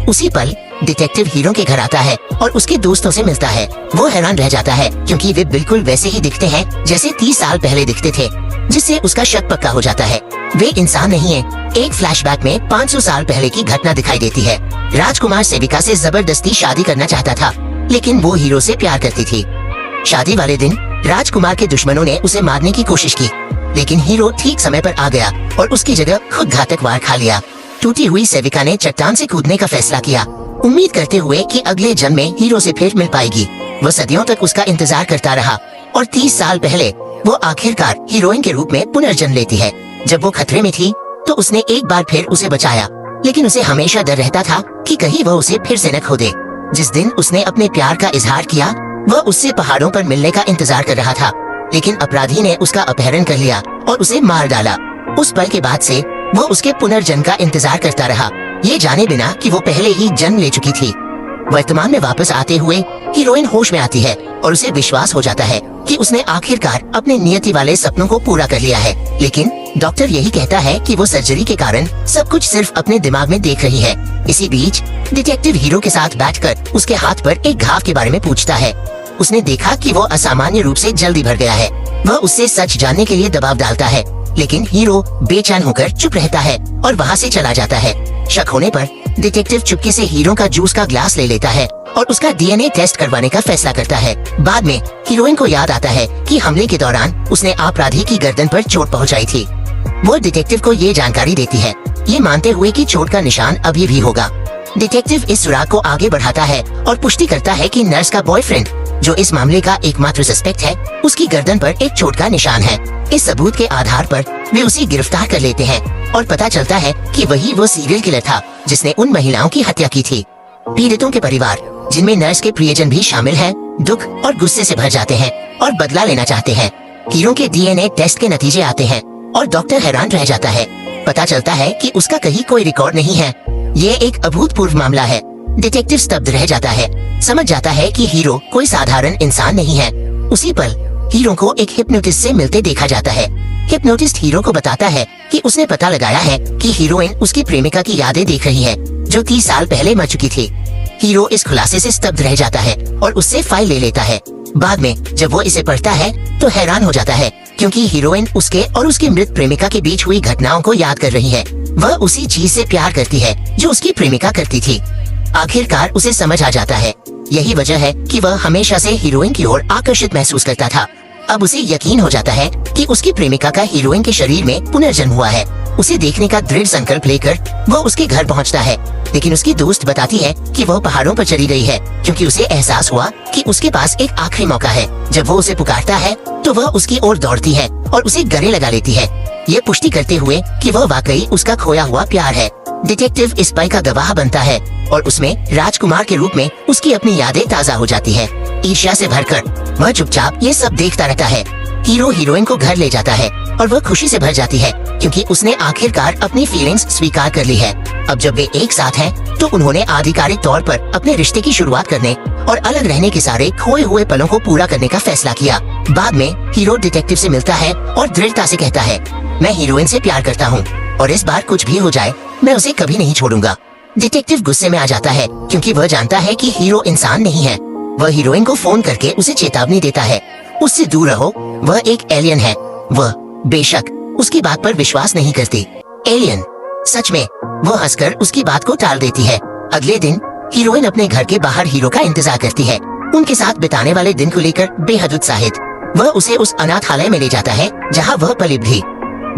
उसी पल डिटेक्टिव हीरो के घर आता है और उसके दोस्तों से मिलता है। वो हैरान रह जाता है क्योंकि वे बिल्कुल वैसे ही दिखते हैं जैसे 30 साल पहले दिखते थे, जिससे उसका शक पक्का हो जाता है। वे इंसान नहीं है। एक फ्लैशबैक में 500 साल पहले की घटना दिखाई देती है। राजकुमार सेविका से जबरदस्ती शादी करना चाहता था, लेकिन वो हीरो से प्यार करती थी। शादी वाले दिन राजकुमार के दुश्मनों ने उसे मारने की कोशिश की, लेकिन हीरो ठीक समय पर आ गया और उसकी जगह खुद घातक वार खा लिया। टूटी हुई सेविका ने चट्टान से कूदने का फैसला किया, उम्मीद करते हुए कि अगले जन्म में हीरो से फिर मिल पाएगी। वह सदियों तक उसका इंतजार करता रहा और 30 साल पहले वो आखिरकार हीरोइन के रूप में पुनर्जन्म लेती है। जब वो खतरे में थी तो उसने एक बार फिर उसे बचाया, लेकिन उसे हमेशा डर रहता था कि कहीं वह उसे फिर से न खो दे। जिस दिन उसने अपने प्यार का इजहार किया, वह उससे पहाड़ों पर मिलने का इंतजार कर रहा था, लेकिन अपराधी ने उसका अपहरण कर लिया और उसे मार डाला। उस पल के बाद से वो उसके पुनर्जन्म का इंतजार करता रहा, ये जाने बिना कि वो पहले ही जन्म ले चुकी थी। वर्तमान में वापस आते हुए हीरोइन होश में आती है और उसे विश्वास हो जाता है कि उसने आखिरकार अपने नियति वाले सपनों को पूरा कर लिया है। लेकिन डॉक्टर यही कहता है कि वो सर्जरी के कारण सब कुछ सिर्फ अपने दिमाग में देख रही है। इसी बीच डिटेक्टिव हीरो के साथ बैठकर उसके हाथ पर एक घाव के बारे में पूछता है। उसने देखा कि वो असामान्य रूप से जल्दी भर गया है। वह उससे सच जानने के लिए दबाव डालता है, लेकिन हीरो बेचैन होकर चुप रहता है और वहाँ से चला जाता है। शक होने पर डिटेक्टिव चुपके से हीरो का जूस का ग्लास ले लेता है और उसका डीएनए टेस्ट करवाने का फैसला करता है। बाद में हीरोइन को याद आता है कि हमले के दौरान उसने अपराधी की गर्दन पर चोट पहुंचाई थी। वो डिटेक्टिव को ये जानकारी देती है, ये मानते हुए कि चोट का निशान अभी भी होगा। डिटेक्टिव इस सुराग को आगे बढ़ाता है और पुष्टि करता है कि नर्स का बॉयफ्रेंड जो इस मामले का एकमात्र सस्पेक्ट है, उसकी गर्दन पर एक चोट का निशान है। इस सबूत के आधार पर वे उसे गिरफ्तार कर लेते हैं और पता चलता है कि वही वो सीरियल किलर था जिसने उन महिलाओं की हत्या की थी। पीड़ितों के परिवार, जिनमें नर्स के प्रियजन भी शामिल हैं, दुख और गुस्से से भर जाते हैं और बदला लेना चाहते हैं। हीरो के डीएनए टेस्ट के नतीजे आते हैं और डॉक्टर हैरान रह जाता है। पता चलता है कि उसका कहीं कोई रिकॉर्ड नहीं है। ये एक अभूतपूर्व मामला है। डिटेक्टिव स्तब्ध रह जाता है, समझ जाता है कि हीरो कोई साधारण इंसान नहीं है। उसी पल हीरो को एक हिप्नोटिस्ट से मिलते देखा जाता है। हिप्नोटिस्ट हीरो को बताता है कि उसने पता लगाया है कि हीरोइन उसकी प्रेमिका की यादें देख रही है, जो 30 साल पहले मर चुकी थी। हीरो इस खुलासे से स्तब्ध रह जाता है और उससे फाइल ले लेता है। बाद में जब वो इसे पढ़ता है तो हैरान हो जाता है, क्योंकि हीरोइन उसके और उसकी मृत प्रेमिका के बीच हुई घटनाओं को याद कर रही है। वह उसी चीज से प्यार करती है जो उसकी प्रेमिका करती थी। आखिरकार उसे समझ आ जाता है, यही वजह है कि वह हमेशा से हीरोइन की ओर आकर्षित महसूस करता था। अब उसे यकीन हो जाता है कि उसकी प्रेमिका का हीरोइन के शरीर में पुनर्जन्म हुआ है। उसे देखने का दृढ़ संकल्प लेकर वह उसके घर पहुंचता है, लेकिन उसकी दोस्त बताती है कि वह पहाड़ों पर चली गई है, क्योंकि उसे एहसास हुआ कि उसके पास एक आखिरी मौका है। जब वो उसे पुकारता है तो वह उसकी ओर दौड़ती है और उसे गले लगा लेती है, ये पुष्टि करते हुए कि वह वाकई उसका खोया हुआ प्यार है। डिटेक्टिव इस पल का गवाह बनता है और उसमें राजकुमार के रूप में उसकी अपनी यादें ताजा हो जाती है। ईर्ष्या से भरकर वह चुपचाप ये सब देखता रहता है। हीरो हीरोइन को घर ले जाता है और वह खुशी से भर जाती है, क्योंकि उसने आखिरकार अपनी फीलिंग्स स्वीकार कर ली है। अब जब वे एक साथ हैं, तो उन्होंने आधिकारिक तौर पर अपने रिश्ते की शुरुआत करने और अलग रहने के सारे खोए हुए पलों को पूरा करने का फैसला किया। बाद में हीरो डिटेक्टिव से मिलता है और दृढ़ता से कहता है, मैं हीरोइन से प्यार करता हूँ और इस बार कुछ भी हो जाए मैं उसे कभी नहीं छोड़ूंगा। डिटेक्टिव गुस्से में आ जाता है, क्योंकि वह जानता है कि हीरो इंसान नहीं है। वह हीरोइन को फोन करके उसे चेतावनी देता है, उससे दूर रहो, वह एक एलियन है। वह बेशक उसकी बात पर विश्वास नहीं करती। एलियन सच में? वह हंसकर उसकी बात को टाल देती है। अगले दिन हीरोइन अपने घर के बाहर हीरो का इंतजार करती है, उनके साथ बिताने वाले दिन को लेकर बेहद उत्साहित। वह उसे उस अनाथालय में ले जाता है जहाँ वह पली भी।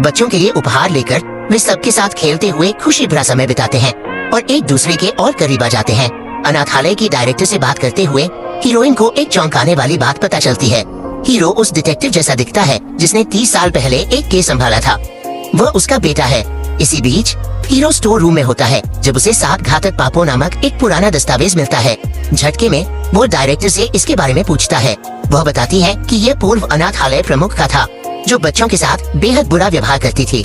बच्चों के लिए उपहार लेकर वे सबके साथ खेलते हुए खुशी भरा समय बिताते हैं और एक दूसरे के और करीब आ जाते हैं। अनाथालय की डायरेक्टर से बात करते हुए हीरोइन को एक चौंकाने वाली बात पता चलती है। हीरो उस डिटेक्टिव जैसा दिखता है जिसने 30 साल पहले एक केस संभाला था। वह उसका बेटा है। इसी बीच हीरो स्टोर रूम में होता है जब उसे 7 घातक पापों नामक एक पुराना दस्तावेज मिलता है। झटके में वो डायरेक्टर से इसके बारे में पूछता है। वह बताती है कि यह पूर्व अनाथालय प्रमुख का था, जो बच्चों के साथ बेहद बुरा व्यवहार करती थी।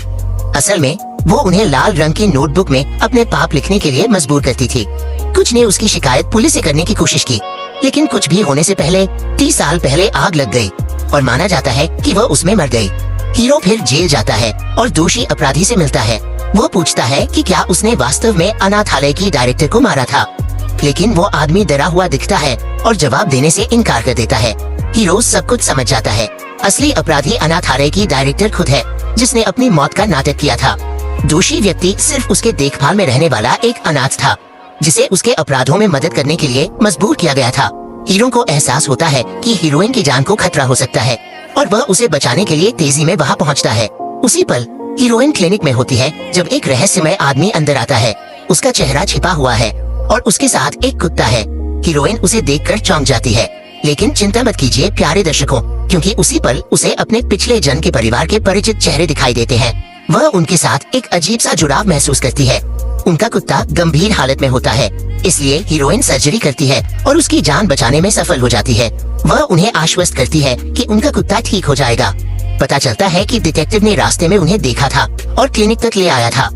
असल में वो उन्हें लाल रंग की नोटबुक में अपने पाप लिखने के लिए मजबूर करती थी। कुछ ने उसकी शिकायत पुलिस से करने की कोशिश की, लेकिन कुछ भी होने से पहले 30 साल पहले आग लग गई और माना जाता है कि वह उसमें मर गई। हीरो फिर जेल जाता है और दोषी अपराधी से मिलता है। वो पूछता है कि क्या उसने वास्तव में अनाथालय की डायरेक्टर को मारा था, लेकिन वो आदमी डरा हुआ दिखता है और जवाब देने से इनकार कर देता है। हीरो सब कुछ समझ जाता है। असली अपराधी अनाथालय की डायरेक्टर खुद है, जिसने अपनी मौत का नाटक किया था। दोषी व्यक्ति सिर्फ उसके देखभाल में रहने वाला एक अनाथ था, जिसे उसके अपराधों में मदद करने के लिए मजबूर किया गया था। हीरो को एहसास होता है कि हीरोइन की जान को खतरा हो सकता है और वह उसे बचाने के लिए तेजी में वहां पहुंचता है। उसी पल हीरोइन क्लिनिक में होती है जब एक रहस्यमय आदमी अंदर आता है। उसका चेहरा छिपा हुआ है और उसके साथ एक कुत्ता है। हीरोइन उसे देखकर चौंक जाती है, लेकिन चिंता मत कीजिए प्यारे दर्शकों, क्योंकि उसी पल उसे अपने पिछले जन्म के परिवार के परिचित चेहरे दिखाई देते हैं। वह उनके साथ एक अजीब सा जुड़ाव महसूस करती है। उनका कुत्ता गंभीर हालत में होता है, इसलिए हीरोइन सर्जरी करती है और उसकी जान बचाने में सफल हो जाती है। वह उन्हें आश्वस्त करती है कि उनका कुत्ता ठीक हो जाएगा। पता चलता है कि डिटेक्टिव ने रास्ते में उन्हें देखा था और क्लिनिक तक ले आया था।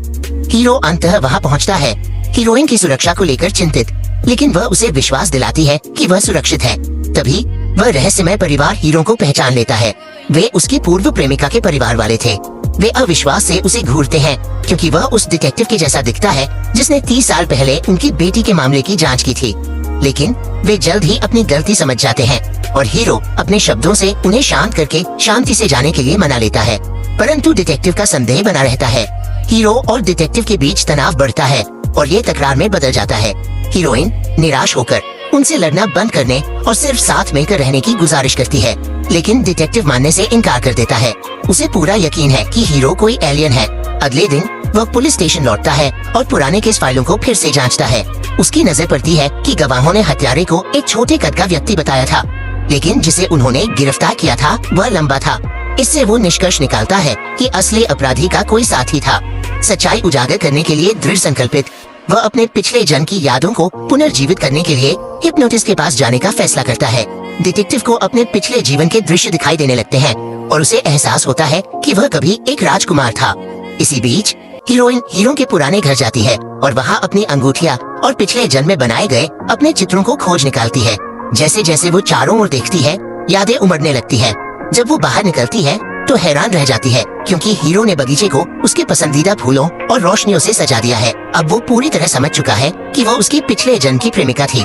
हीरो अंततः वहां पहुंचता है, हीरोइन की सुरक्षा को लेकर चिंतित, लेकिन वह उसे विश्वास दिलाती है कि वह सुरक्षित है। तभी वह रहस्यमय परिवार हीरो को पहचान लेता है। वे उसकी पूर्व प्रेमिका के परिवार वाले थे। वे अविश्वास से उसे घूरते हैं, क्योंकि वह उस डिटेक्टिव के जैसा दिखता है जिसने 30 साल पहले उनकी बेटी के मामले की जांच की थी। लेकिन वे जल्द ही अपनी गलती समझ जाते हैं और हीरो अपने शब्दों से उन्हें शांत करके शांति से जाने के लिए मना लेता है। परंतु डिटेक्टिव का संदेह बना रहता है। हीरो और डिटेक्टिव के बीच तनाव बढ़ता है और ये तकरार में बदल जाता है। हीरोइन निराश होकर उनसे लड़ना बंद करने और सिर्फ साथ मिलकर रहने की गुजारिश करती है, लेकिन डिटेक्टिव मानने से इनकार कर देता है। उसे पूरा यकीन है कि हीरो कोई एलियन है। अगले दिन वह पुलिस स्टेशन लौटता है और पुराने केस फाइलों को फिर से जांचता है। उसकी नजर पड़ती है कि गवाहों ने हत्यारे को एक छोटे कद का व्यक्ति बताया था। लेकिन जिसे उन्होंने गिरफ्तार किया था वह लंबा था। इससे वो निष्कर्ष निकालता है कि असली अपराधी का कोई साथी था। सच्चाई उजागर करने के लिए दृढ़ संकल्पित, वह अपने पिछले जन्म की यादों को पुनर्जीवित करने के लिए हिप्नोटिस्ट के पास जाने का फैसला करता है। डिटेक्टिव को अपने पिछले जीवन के दृश्य दिखाई देने लगते हैं और उसे एहसास होता है कि वह कभी एक राजकुमार था। इसी बीच हीरोइन हीरो के पुराने घर जाती है और वहाँ अपनी अंगूठियाँ और पिछले जन्म में बनाए गए अपने चित्रों को खोज निकालती है। जैसे जैसे वो चारों ओर देखती है, यादें उमड़ने लगती है। जब वो बाहर निकलती है तो हैरान रह जाती है, क्योंकि हीरो ने बगीचे को उसके पसंदीदा फूलों और रोशनियों से सजा दिया है। अब वो पूरी तरह समझ चुका है कि वो उसकी पिछले जन्म की प्रेमिका थी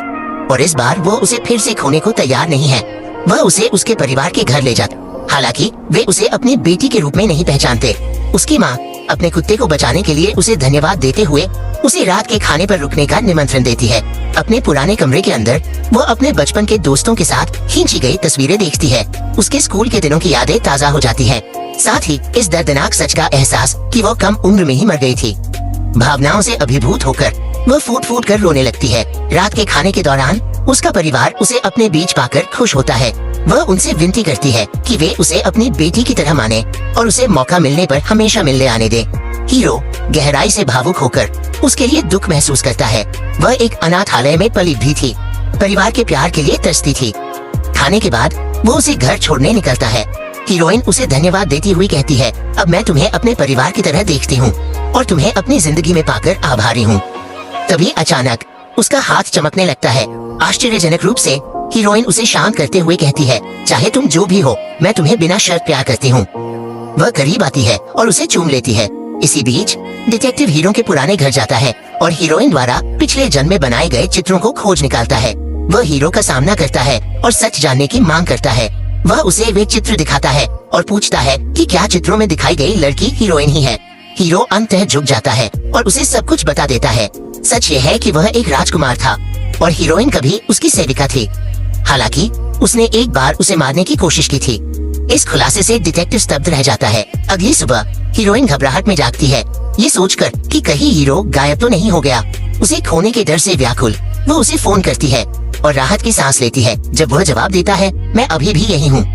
और इस बार वो उसे फिर से खोने को तैयार नहीं है। वह उसे उसके परिवार के घर ले जाता, हालांकि वे उसे अपनी बेटी के रूप में नहीं पहचानते। उसकी माँ अपने कुत्ते को बचाने के लिए उसे धन्यवाद देते हुए उसे रात के खाने पर रुकने का निमंत्रण देती है। अपने पुराने कमरे के अंदर वो अपने बचपन के दोस्तों के साथ खींची गई तस्वीरें देखती है। उसके स्कूल के दिनों की यादें ताज़ा हो जाती हैं। साथ ही इस दर्दनाक सच का एहसास कि वो कम उम्र में ही मर गई थी। भावनाओं से अभिभूत होकर वह फूट फूट कर रोने लगती है। रात के खाने के दौरान उसका परिवार उसे अपने बीच पाकर खुश होता है। वह उनसे विनती करती है कि वे उसे अपनी बेटी की तरह माने और उसे मौका मिलने पर हमेशा मिलने आने दे। हीरो गहराई से भावुक होकर उसके लिए दुख महसूस करता है। वह एक अनाथालय में पली भी थी, परिवार के प्यार के लिए तरसती थी। खाने के बाद वो उसे घर छोड़ने निकलता है। हीरोइन उसे धन्यवाद देती हुई कहती है, अब मैं तुम्हें अपने परिवार की तरह देखती हूँ और तुम्हें अपनी जिंदगी में पाकर आभारी हूँ। तभी अचानक उसका हाथ चमकने लगता है। आश्चर्यजनक रूप से हीरोइन उसे शांत करते हुए कहती है, चाहे तुम जो भी हो, मैं तुम्हें बिना शर्त प्यार करती हूँ। वह करीब आती है और उसे चूम लेती है। इसी बीच डिटेक्टिव हीरो के पुराने घर जाता है और हीरोइन द्वारा पिछले जन्म में बनाए गए चित्रों को खोज निकालता है। वह हीरो का सामना करता है और सच जानने की मांग करता है। वह उसे वे चित्र दिखाता है और पूछता है कि क्या चित्रों में दिखाई गई लड़की हीरोइन ही है। हीरो अंततः झुक जाता है और उसे सब कुछ बता देता है। सच ये है कि वह एक राजकुमार था और हीरोइन कभी उसकी सेविका थी, हालांकि उसने एक बार उसे मारने की कोशिश की थी। इस खुलासे से डिटेक्टिव स्तब्ध रह जाता है। अगली सुबह हीरोइन घबराहट में जागती है, ये सोचकर कि कहीं हीरो गायब तो नहीं हो गया। उसे खोने के डर से व्याकुल वो उसे फोन करती है और राहत की सांस लेती है जब वह जवाब देता है, मैं अभी भी यही हूँ।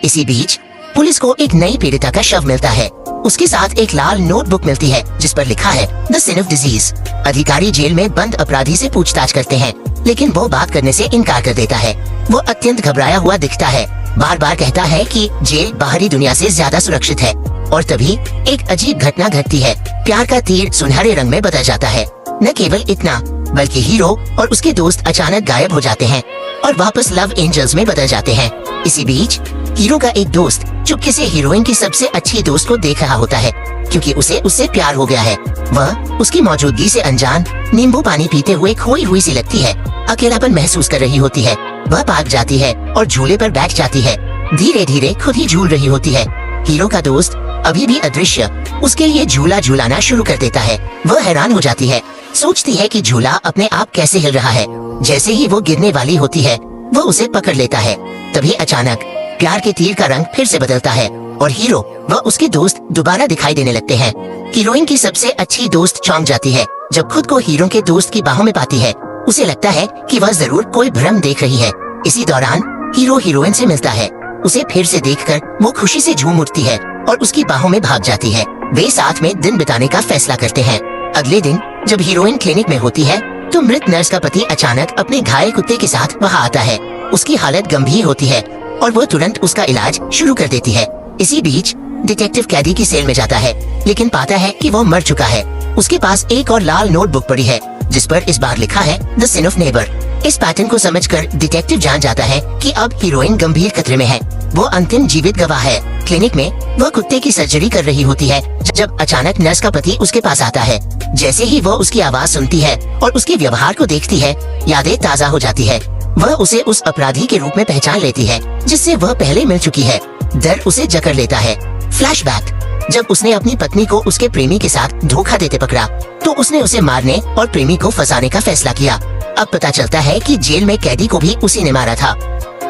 इसी बीच पुलिस को एक नई पीड़िता का शव मिलता है। उसके साथ एक लाल नोटबुक मिलती है जिस पर लिखा है द सिन ऑफ डिजीज। अधिकारी जेल में बंद अपराधी से पूछताछ करते हैं, लेकिन वो बात करने से इनकार कर देता है। वो अत्यंत घबराया हुआ दिखता है, बार बार कहता है कि जेल बाहरी दुनिया से ज्यादा सुरक्षित है। और तभी एक अजीब घटना घटती है। प्यार का तीर सुनहरे रंग में बदल जाता है। न केवल इतना, बल्कि हीरो और उसके दोस्त अचानक गायब हो जाते हैं और वापस लव एंजल्स में बदल जाते हैं। इसी बीच हीरो का एक दोस्त चुपके से हीरोइन की सबसे अच्छी दोस्त को देख रहा होता है, क्योंकि उसे उससे प्यार हो गया है। वह उसकी मौजूदगी से अनजान नींबू पानी पीते हुए खोई हुई सी लगती है। अकेलापन महसूस कर रही होती है। वह भाग जाती है और झूले पर बैठ जाती है। धीरे धीरे खुद ही झूल रही होती है। हीरो का दोस्त अभी भी अदृश्य उसके लिए झूला झूलाना शुरू कर देता है। वह हैरान हो जाती है, सोचती है कि झूला अपने आप कैसे हिल रहा है। जैसे ही वो गिरने वाली होती है वो उसे पकड़ लेता है। तभी अचानक प्यार के तीर का रंग फिर से बदलता है और हीरो व उसके दोस्त दोबारा दिखाई देने लगते हैं। हीरोइन की सबसे अच्छी दोस्त चौंक जाती है जब खुद को हीरो के दोस्त की बाहों में पाती है। उसे लगता है कि वह जरूर कोई भ्रम देख रही है। इसी दौरान हीरो हीरोइन से मिलता है। उसे फिर से देखकर वो खुशी से झूम उठती है और उसकी बाहों में भाग जाती है। वे साथ में दिन बिताने का फैसला करते हैं। अगले दिन जब हीरोइन क्लिनिक में होती है तो मृत नर्स का पति अचानक अपने घायल कुत्ते के साथ वहाँ आता है। उसकी हालत गंभीर होती है और वो तुरंत उसका इलाज शुरू कर देती है। इसी बीच डिटेक्टिव कैदी की सेल में जाता है, लेकिन पाता है कि वो मर चुका है। उसके पास एक और लाल नोटबुक पड़ी है जिस पर इस बार लिखा है द सिन ऑफ नेबर। इस पैटर्न को समझकर डिटेक्टिव जान जाता है कि अब हीरोइन गंभीर खतरे में है। वो अंतिम जीवित गवाह है। क्लिनिक में वह कुत्ते की सर्जरी कर रही होती है जब अचानक नर्स का पति उसके पास आता है। जैसे ही वो उसकी आवाज सुनती है और उसके व्यवहार को देखती है, यादें ताज़ा हो जाती है। वह उसे उस अपराधी के रूप में पहचान लेती है जिससे वह पहले मिल चुकी है। डर उसे जकड़ लेता है। फ्लैशबैक, जब उसने अपनी पत्नी को उसके प्रेमी के साथ धोखा देते पकड़ा तो उसने उसे मारने और प्रेमी को फंसाने का फैसला किया। अब पता चलता है कि जेल में कैदी को भी उसी ने मारा था।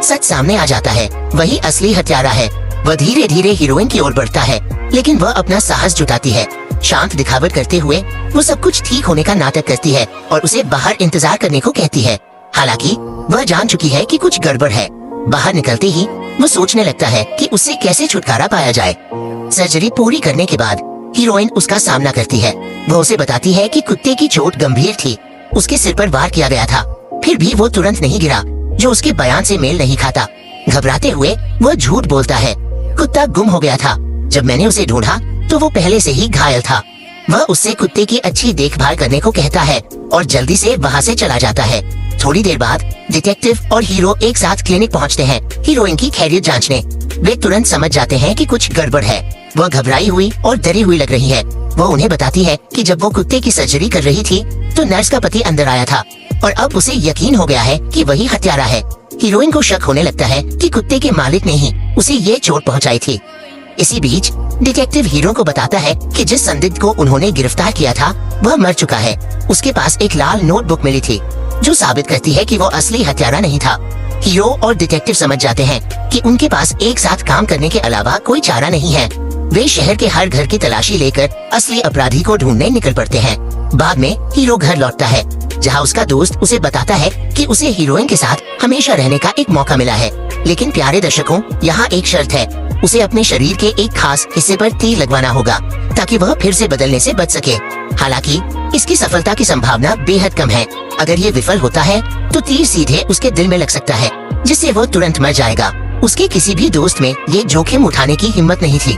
सच सामने आ जाता है, वही असली हत्यारा है। वह धीरे धीरे हीरोइन की ओर बढ़ता है, लेकिन वह अपना साहस जुटाती है। शांत दिखावट करते हुए वो सब कुछ ठीक होने का नाटक करती है और उसे बाहर इंतजार करने को कहती है। हालांकि वह जान चुकी है कि कुछ गड़बड़ है। बाहर निकलते ही वो सोचने लगता है कि उससे कैसे छुटकारा पाया जाए। सर्जरी पूरी करने के बाद हीरोइन उसका सामना करती है। वो उसे बताती है कि कुत्ते की चोट गंभीर थी, उसके सिर पर वार किया गया था, फिर भी वो तुरंत नहीं गिरा, जो उसके बयान से मेल नहीं खाता। घबराते हुए वो झूठ बोलता है, कुत्ता गुम हो गया था, जब मैंने उसे ढूंढा तो वो पहले से ही घायल था। वह उससे कुत्ते की अच्छी देखभाल करने को कहता है और जल्दी से वहाँ से चला जाता है। थोड़ी देर बाद डिटेक्टिव और हीरो एक साथ क्लिनिक पहुँचते हैं हीरोइन की खैरियत जांचने। वे तुरंत समझ जाते हैं कि कुछ गड़बड़ है। वह घबराई हुई और डरी हुई लग रही है। वो उन्हें बताती है कि जब वो कुत्ते की सर्जरी कर रही थी तो नर्स का पति अंदर आया था और अब उसे यकीन हो गया है कि वही हत्यारा है। हीरोइन को शक होने लगता है कि कुत्ते के मालिक ने ही उसे ये चोट पहुंचाई थी। इसी बीच डिटेक्टिव हीरो को बताता है कि जिस संदिग्ध को उन्होंने गिरफ्तार किया था वह मर चुका है। उसके पास एक लाल नोटबुक मिली थी जो साबित करती है कि वो असली हत्यारा नहीं था। हीरो और डिटेक्टिव समझ जाते हैं कि उनके पास एक साथ काम करने के अलावा कोई चारा नहीं है। वे शहर के हर घर की तलाशी लेकर असली अपराधी को ढूंढने निकल पड़ते हैं। बाद में हीरो घर लौटता है जहां उसका दोस्त उसे बताता है कि उसे हीरोइन के साथ हमेशा रहने का एक मौका मिला है, लेकिन प्यारे दर्शकों यहाँ एक शर्त है, उसे अपने शरीर के एक खास हिस्से पर तीर लगवाना होगा ताकि वह फिर से बदलने से बच सके। हालांकि इसकी सफलता की संभावना बेहद कम है। अगर ये विफल होता है तो तीर सीधे उसके दिल में लग सकता है जिससे वो तुरंत मर जाएगा। उसके किसी भी दोस्त में ये जोखिम उठाने की हिम्मत नहीं थी।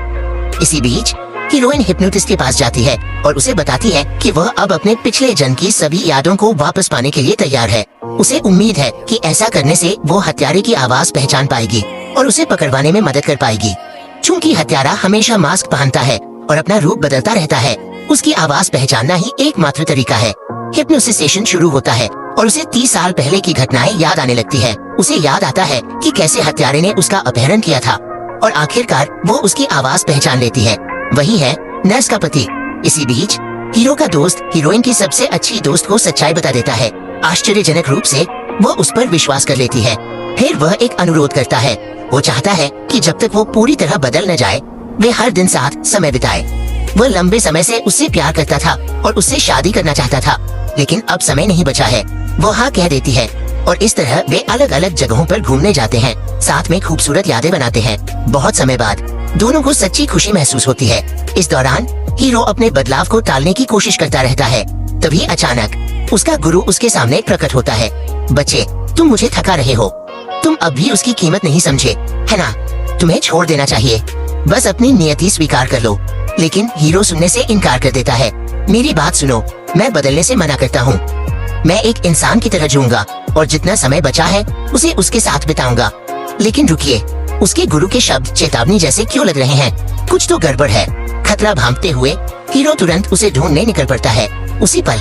इसी बीच हीरोइन हिप्नोटिस्ट के पास जाती है और उसे बताती है कि वह अब अपने पिछले जन्म की सभी यादों को वापस पाने के लिए तैयार है। उसे उम्मीद है कि ऐसा करने से वो हत्यारे की आवाज पहचान पाएगी और उसे पकड़वाने में मदद कर पाएगी। चूंकि हत्यारा हमेशा मास्क पहनता है और अपना रूप बदलता रहता है, उसकी आवाज पहचानना ही एकमात्र तरीका है। हिप्नोसिसेशन शुरू होता है और उसे 30 साल पहले की घटनाएं याद आने लगती है। उसे याद आता है कि कैसे हत्यारे ने उसका अपहरण किया था और आखिरकार वो उसकी आवाज पहचान लेती है। वही है नर्स का पति। इसी बीच हीरो का दोस्त हीरोइन की सबसे अच्छी दोस्त को सच्चाई बता देता है। आश्चर्यजनक रूप से वो उस पर विश्वास कर लेती है। फिर वह एक अनुरोध करता है। वो चाहता है कि जब तक वो पूरी तरह बदल न जाए वे हर दिन साथ समय बिताए। वह लंबे समय से उससे प्यार करता था और उससे शादी करना चाहता था, लेकिन अब समय नहीं बचा है। वो हाँ कह देती है और इस तरह वे अलग अलग जगहों पर घूमने जाते हैं, साथ में खूबसूरत यादें बनाते हैं। बहुत समय बाद दोनों को सच्ची खुशी महसूस होती है। इस दौरान हीरो अपने बदलाव को टालने की कोशिश करता रहता है। तभी अचानक उसका गुरु उसके सामने प्रकट होता है। बच्चे, तुम मुझे थका रहे हो, तुम अब भी उसकी कीमत नहीं समझे, है ना? तुम्हें छोड़ देना चाहिए, बस अपनी नियति स्वीकार कर लो। लेकिन हीरो सुनने से इनकार कर देता है। मेरी बात सुनो, मैं बदलने से मना करता हूँ। मैं एक इंसान की तरह जीऊंगा और जितना समय बचा है उसे उसके साथ बिताऊंगा। लेकिन रुकिए, उसके गुरु के शब्द चेतावनी जैसे क्यों लग रहे हैं? कुछ तो गड़बड़ है। खतरा भांपते हुए हीरो तुरंत उसे ढूंढने निकल पड़ता है। उसी पल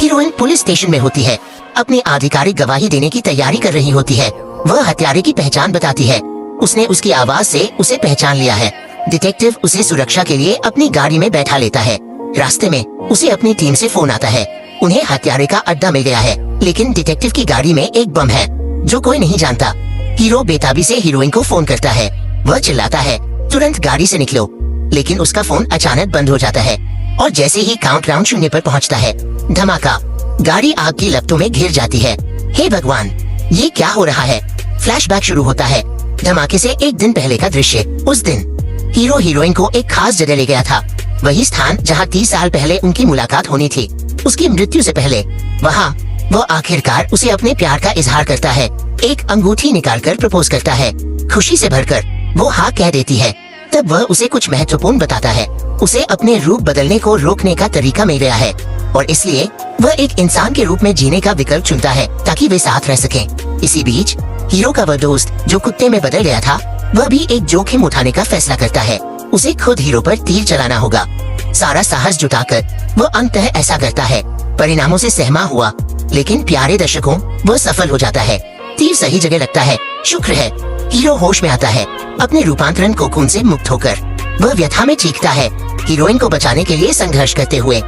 हीरोइन पुलिस स्टेशन में होती है, अपनी आधिकारिक गवाही देने की तैयारी कर रही होती है। वह हत्यारे की पहचान बताती है। उसने उसकी आवाज से उसे पहचान लिया है। डिटेक्टिव उसे सुरक्षा के लिए अपनी गाड़ी में बैठा लेता है। रास्ते में उसे अपनी टीम से फोन आता है। उन्हें हत्यारे का अड्डा मिल गया है, लेकिन डिटेक्टिव की गाड़ी में एक बम है जो कोई नहीं जानता। हीरो बेताबी से हीरोइन को फोन करता है। वह चिल्लाता है, तुरंत गाड़ी से निकलो, लेकिन उसका फोन अचानक बंद हो जाता है और जैसे ही काउंटडाउन 0 पर पहुंचता है, धमाका, गाड़ी आग की लपटों में घिर जाती है। हे भगवान, ये क्या हो रहा है? फ्लैशबैक शुरू होता है। धमाके से एक दिन पहले का दृश्य। उस दिन हीरो हीरोइन को एक खास जगह ले गया था, वही स्थान जहाँ 30 साल पहले उनकी मुलाकात होनी थी। उसकी मृत्यु से पहले वहाँ वो आखिरकार उसे अपने प्यार का इजहार करता है। एक अंगूठी निकालकर प्रपोज करता है। खुशी से भरकर वो हाँ कह देती है। तब वह उसे कुछ महत्वपूर्ण बताता है। उसे अपने रूप बदलने को रोकने का तरीका मिल गया है और इसलिए वह एक इंसान के रूप में जीने का विकल्प चुनता है ताकि वे साथ रह सकें। इसी बीच हीरो का वह दोस्त जो कुत्ते में बदल गया था, वह भी एक जोखिम उठाने का फैसला करता है। उसे खुद हीरो पर तीर चलाना होगा। सारा साहस जुटाकर वह अंततः ऐसा करता है। परिणामों से सहमा हुआ, लेकिन प्यारे दर्शकों, वह सफल हो जाता है। तीर सही जगह लगता है। शुक्र है हीरो होश में आता है, अपने रूपांतरण कोकून से मुक्त होकर। वह व्यथा में चीखता है, हीरोइन को बचाने के लिए संघर्ष करते हुए।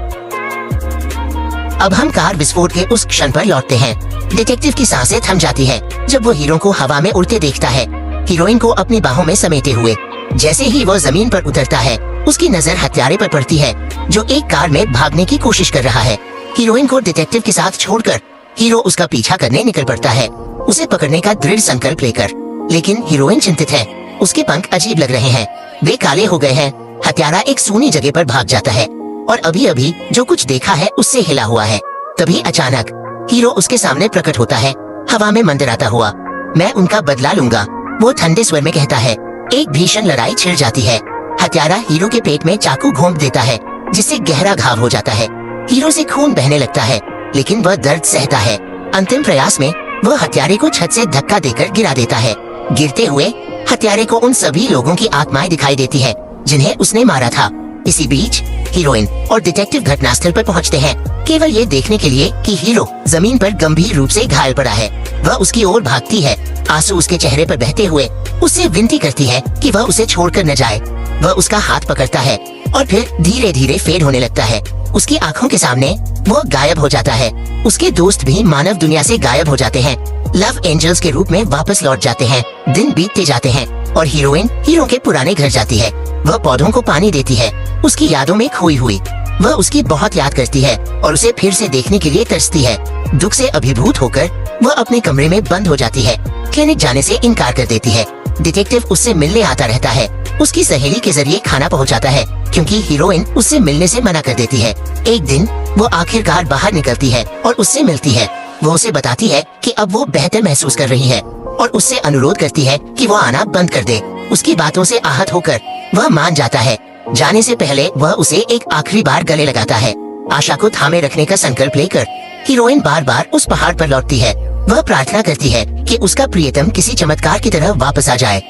अब हम कार विस्फोट के उस क्षण पर लौटते हैं। डिटेक्टिव की सांसें थम जाती है जब वो हीरो को हवा में उड़ते देखता है, हीरोइन को अपनी बाहों में समेटे हुए। जैसे ही वो जमीन पर उतरता है, उसकी नजर हत्यारे पर पड़ती है जो एक कार में भागने की कोशिश कर रहा है। हीरोइन को डिटेक्टिव के साथ छोड़कर हीरो उसका पीछा करने निकल पड़ता है, उसे पकड़ने का दृढ़ संकल्प लेकर। लेकिन हीरोइन चिंतित है। उसके पंख अजीब लग रहे हैं, वे काले हो गए हैं। हत्यारा एक सूनी जगह पर भाग जाता है और अभी अभी जो कुछ देखा है उससे हिला हुआ है। तभी अचानक हीरो उसके सामने प्रकट होता है, हवा में मंडराता हुआ। मैं उनका बदला लूंगा, वो ठंडे स्वर में कहता है। एक भीषण लड़ाई छिड़ जाती है। हत्यारा हीरो के पेट में चाकू घोंप देता है, जिससे गहरा घाव हो जाता है। हीरो से खून बहने लगता है, लेकिन वह दर्द सहता है। अंतिम प्रयास में वह हत्यारे को छत से धक्का देकर गिरा देता है। गिरते हुए हत्यारे को उन सभी लोगों की आत्माएं दिखाई देती है जिन्हें उसने मारा था। इसी बीच हीरोइन और डिटेक्टिव घटनास्थल पर पहुंचते हैं, केवल ये देखने के लिए कि हीरो जमीन पर गंभीर रूप से घायल पड़ा है। वह उसकी ओर भागती है, आंसू उसके चेहरे पर बहते हुए उससे विनती करती है कि वह उसे छोड़कर न जाए। वह उसका हाथ पकड़ता है और फिर धीरे धीरे फेड होने लगता है। उसकी आंखों के सामने वो गायब हो जाता है। उसके दोस्त भी मानव दुनिया से गायब हो जाते हैं, लव एंजल्स के रूप में वापस लौट जाते हैं। दिन बीतते जाते हैं और हीरोइन हीरो के पुराने घर जाती है। वह पौधों को पानी देती है, उसकी यादों में खोई हुई। वह उसकी बहुत याद करती है और उसे फिर से देखने के लिए तरसती है। दुख से अभिभूत होकर वह अपने कमरे में बंद हो जाती है, क्लिनिक जाने से इनकार कर देती है। डिटेक्टिव उससे मिलने आता रहता है, उसकी सहेली के जरिए खाना पहुंचाता है, क्योंकि हीरोइन उससे मिलने से मना कर देती है। एक दिन वो आखिरकार बाहर निकलती है और उससे मिलती है। वो उसे बताती है कि अब वो बेहतर महसूस कर रही है और उससे अनुरोध करती है कि वो आना बंद कर दे। उसकी बातों से आहत होकर वह मान जाता है। जाने से पहले वह उसे एक आखिरी बार गले लगाता है। आशा को थामे रखने का संकल्प लेकर हीरोइन बार बार उस पहाड़ पर लौटती है। वह प्रार्थना करती है कि उसका प्रियतम किसी चमत्कार की तरह वापस आ जाए।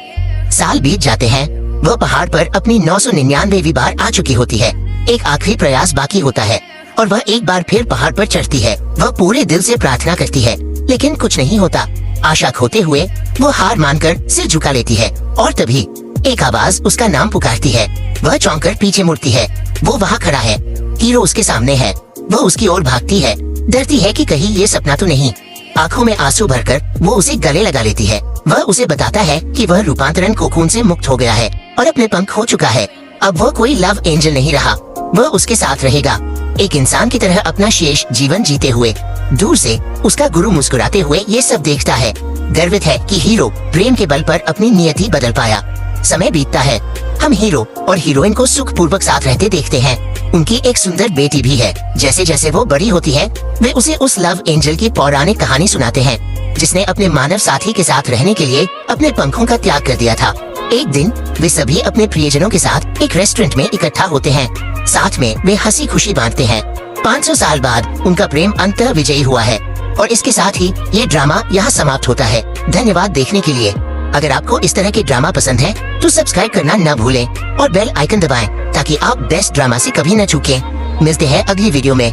साल बीत जाते हैं। वह पहाड़ पर अपनी 999वीं बार आ चुकी होती है। एक आखिरी प्रयास बाकी होता है और वह एक बार फिर पहाड़ पर चढ़ती है। वह पूरे दिल से प्रार्थना करती है, लेकिन कुछ नहीं होता। आशा खोते हुए वो हार मानकर सिर झुका लेती है और तभी एक आवाज उसका नाम पुकारती है। वह चौंककर पीछे मुड़ती है। वो वहाँ खड़ा है, हीरो उसके सामने है। वह उसकी ओर भागती है, डरती है कि कहीं ये सपना तो नहीं। आंखों में आंसू भरकर वो उसे गले लगा लेती है। वह उसे बताता है कि वह रूपांतरण कोकून से मुक्त हो गया है और अपने पंख खो चुका है। अब वह कोई लव एंजल नहीं रहा, वह उसके साथ रहेगा, एक इंसान की तरह अपना शेष जीवन जीते हुए। दूर से उसका गुरु मुस्कुराते हुए ये सब देखता है। गर्वित है कि हीरो प्रेम के बल पर अपनी नियति बदल पाया। समय बीतता है, हम हीरो और हीरोइन को सुखपूर्वक साथ रहते देखते हैं। उनकी एक सुंदर बेटी भी है। जैसे जैसे वो बड़ी होती है, वे उसे उस लव एंजल की पौराणिक कहानी सुनाते हैं, जिसने अपने मानव साथी के साथ रहने के लिए अपने पंखों का त्याग कर दिया था। एक दिन वे सभी अपने प्रियजनों के साथ एक रेस्टोरेंट में इकट्ठा होते हैं। साथ में वे हंसी खुशी बांटते हैं। 500 साल बाद उनका प्रेम अंततः विजयी हुआ है और इसके साथ ही ये ड्रामा यहाँ समाप्त होता है। धन्यवाद देखने के लिए। अगर आपको इस तरह के ड्रामा पसंद है तो सब्सक्राइब करना न भूलें और बेल आइकन दबाएं ताकि आप बेस्ट ड्रामा से कभी न चूकें। मिलते हैं अगली वीडियो में।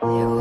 Yeah.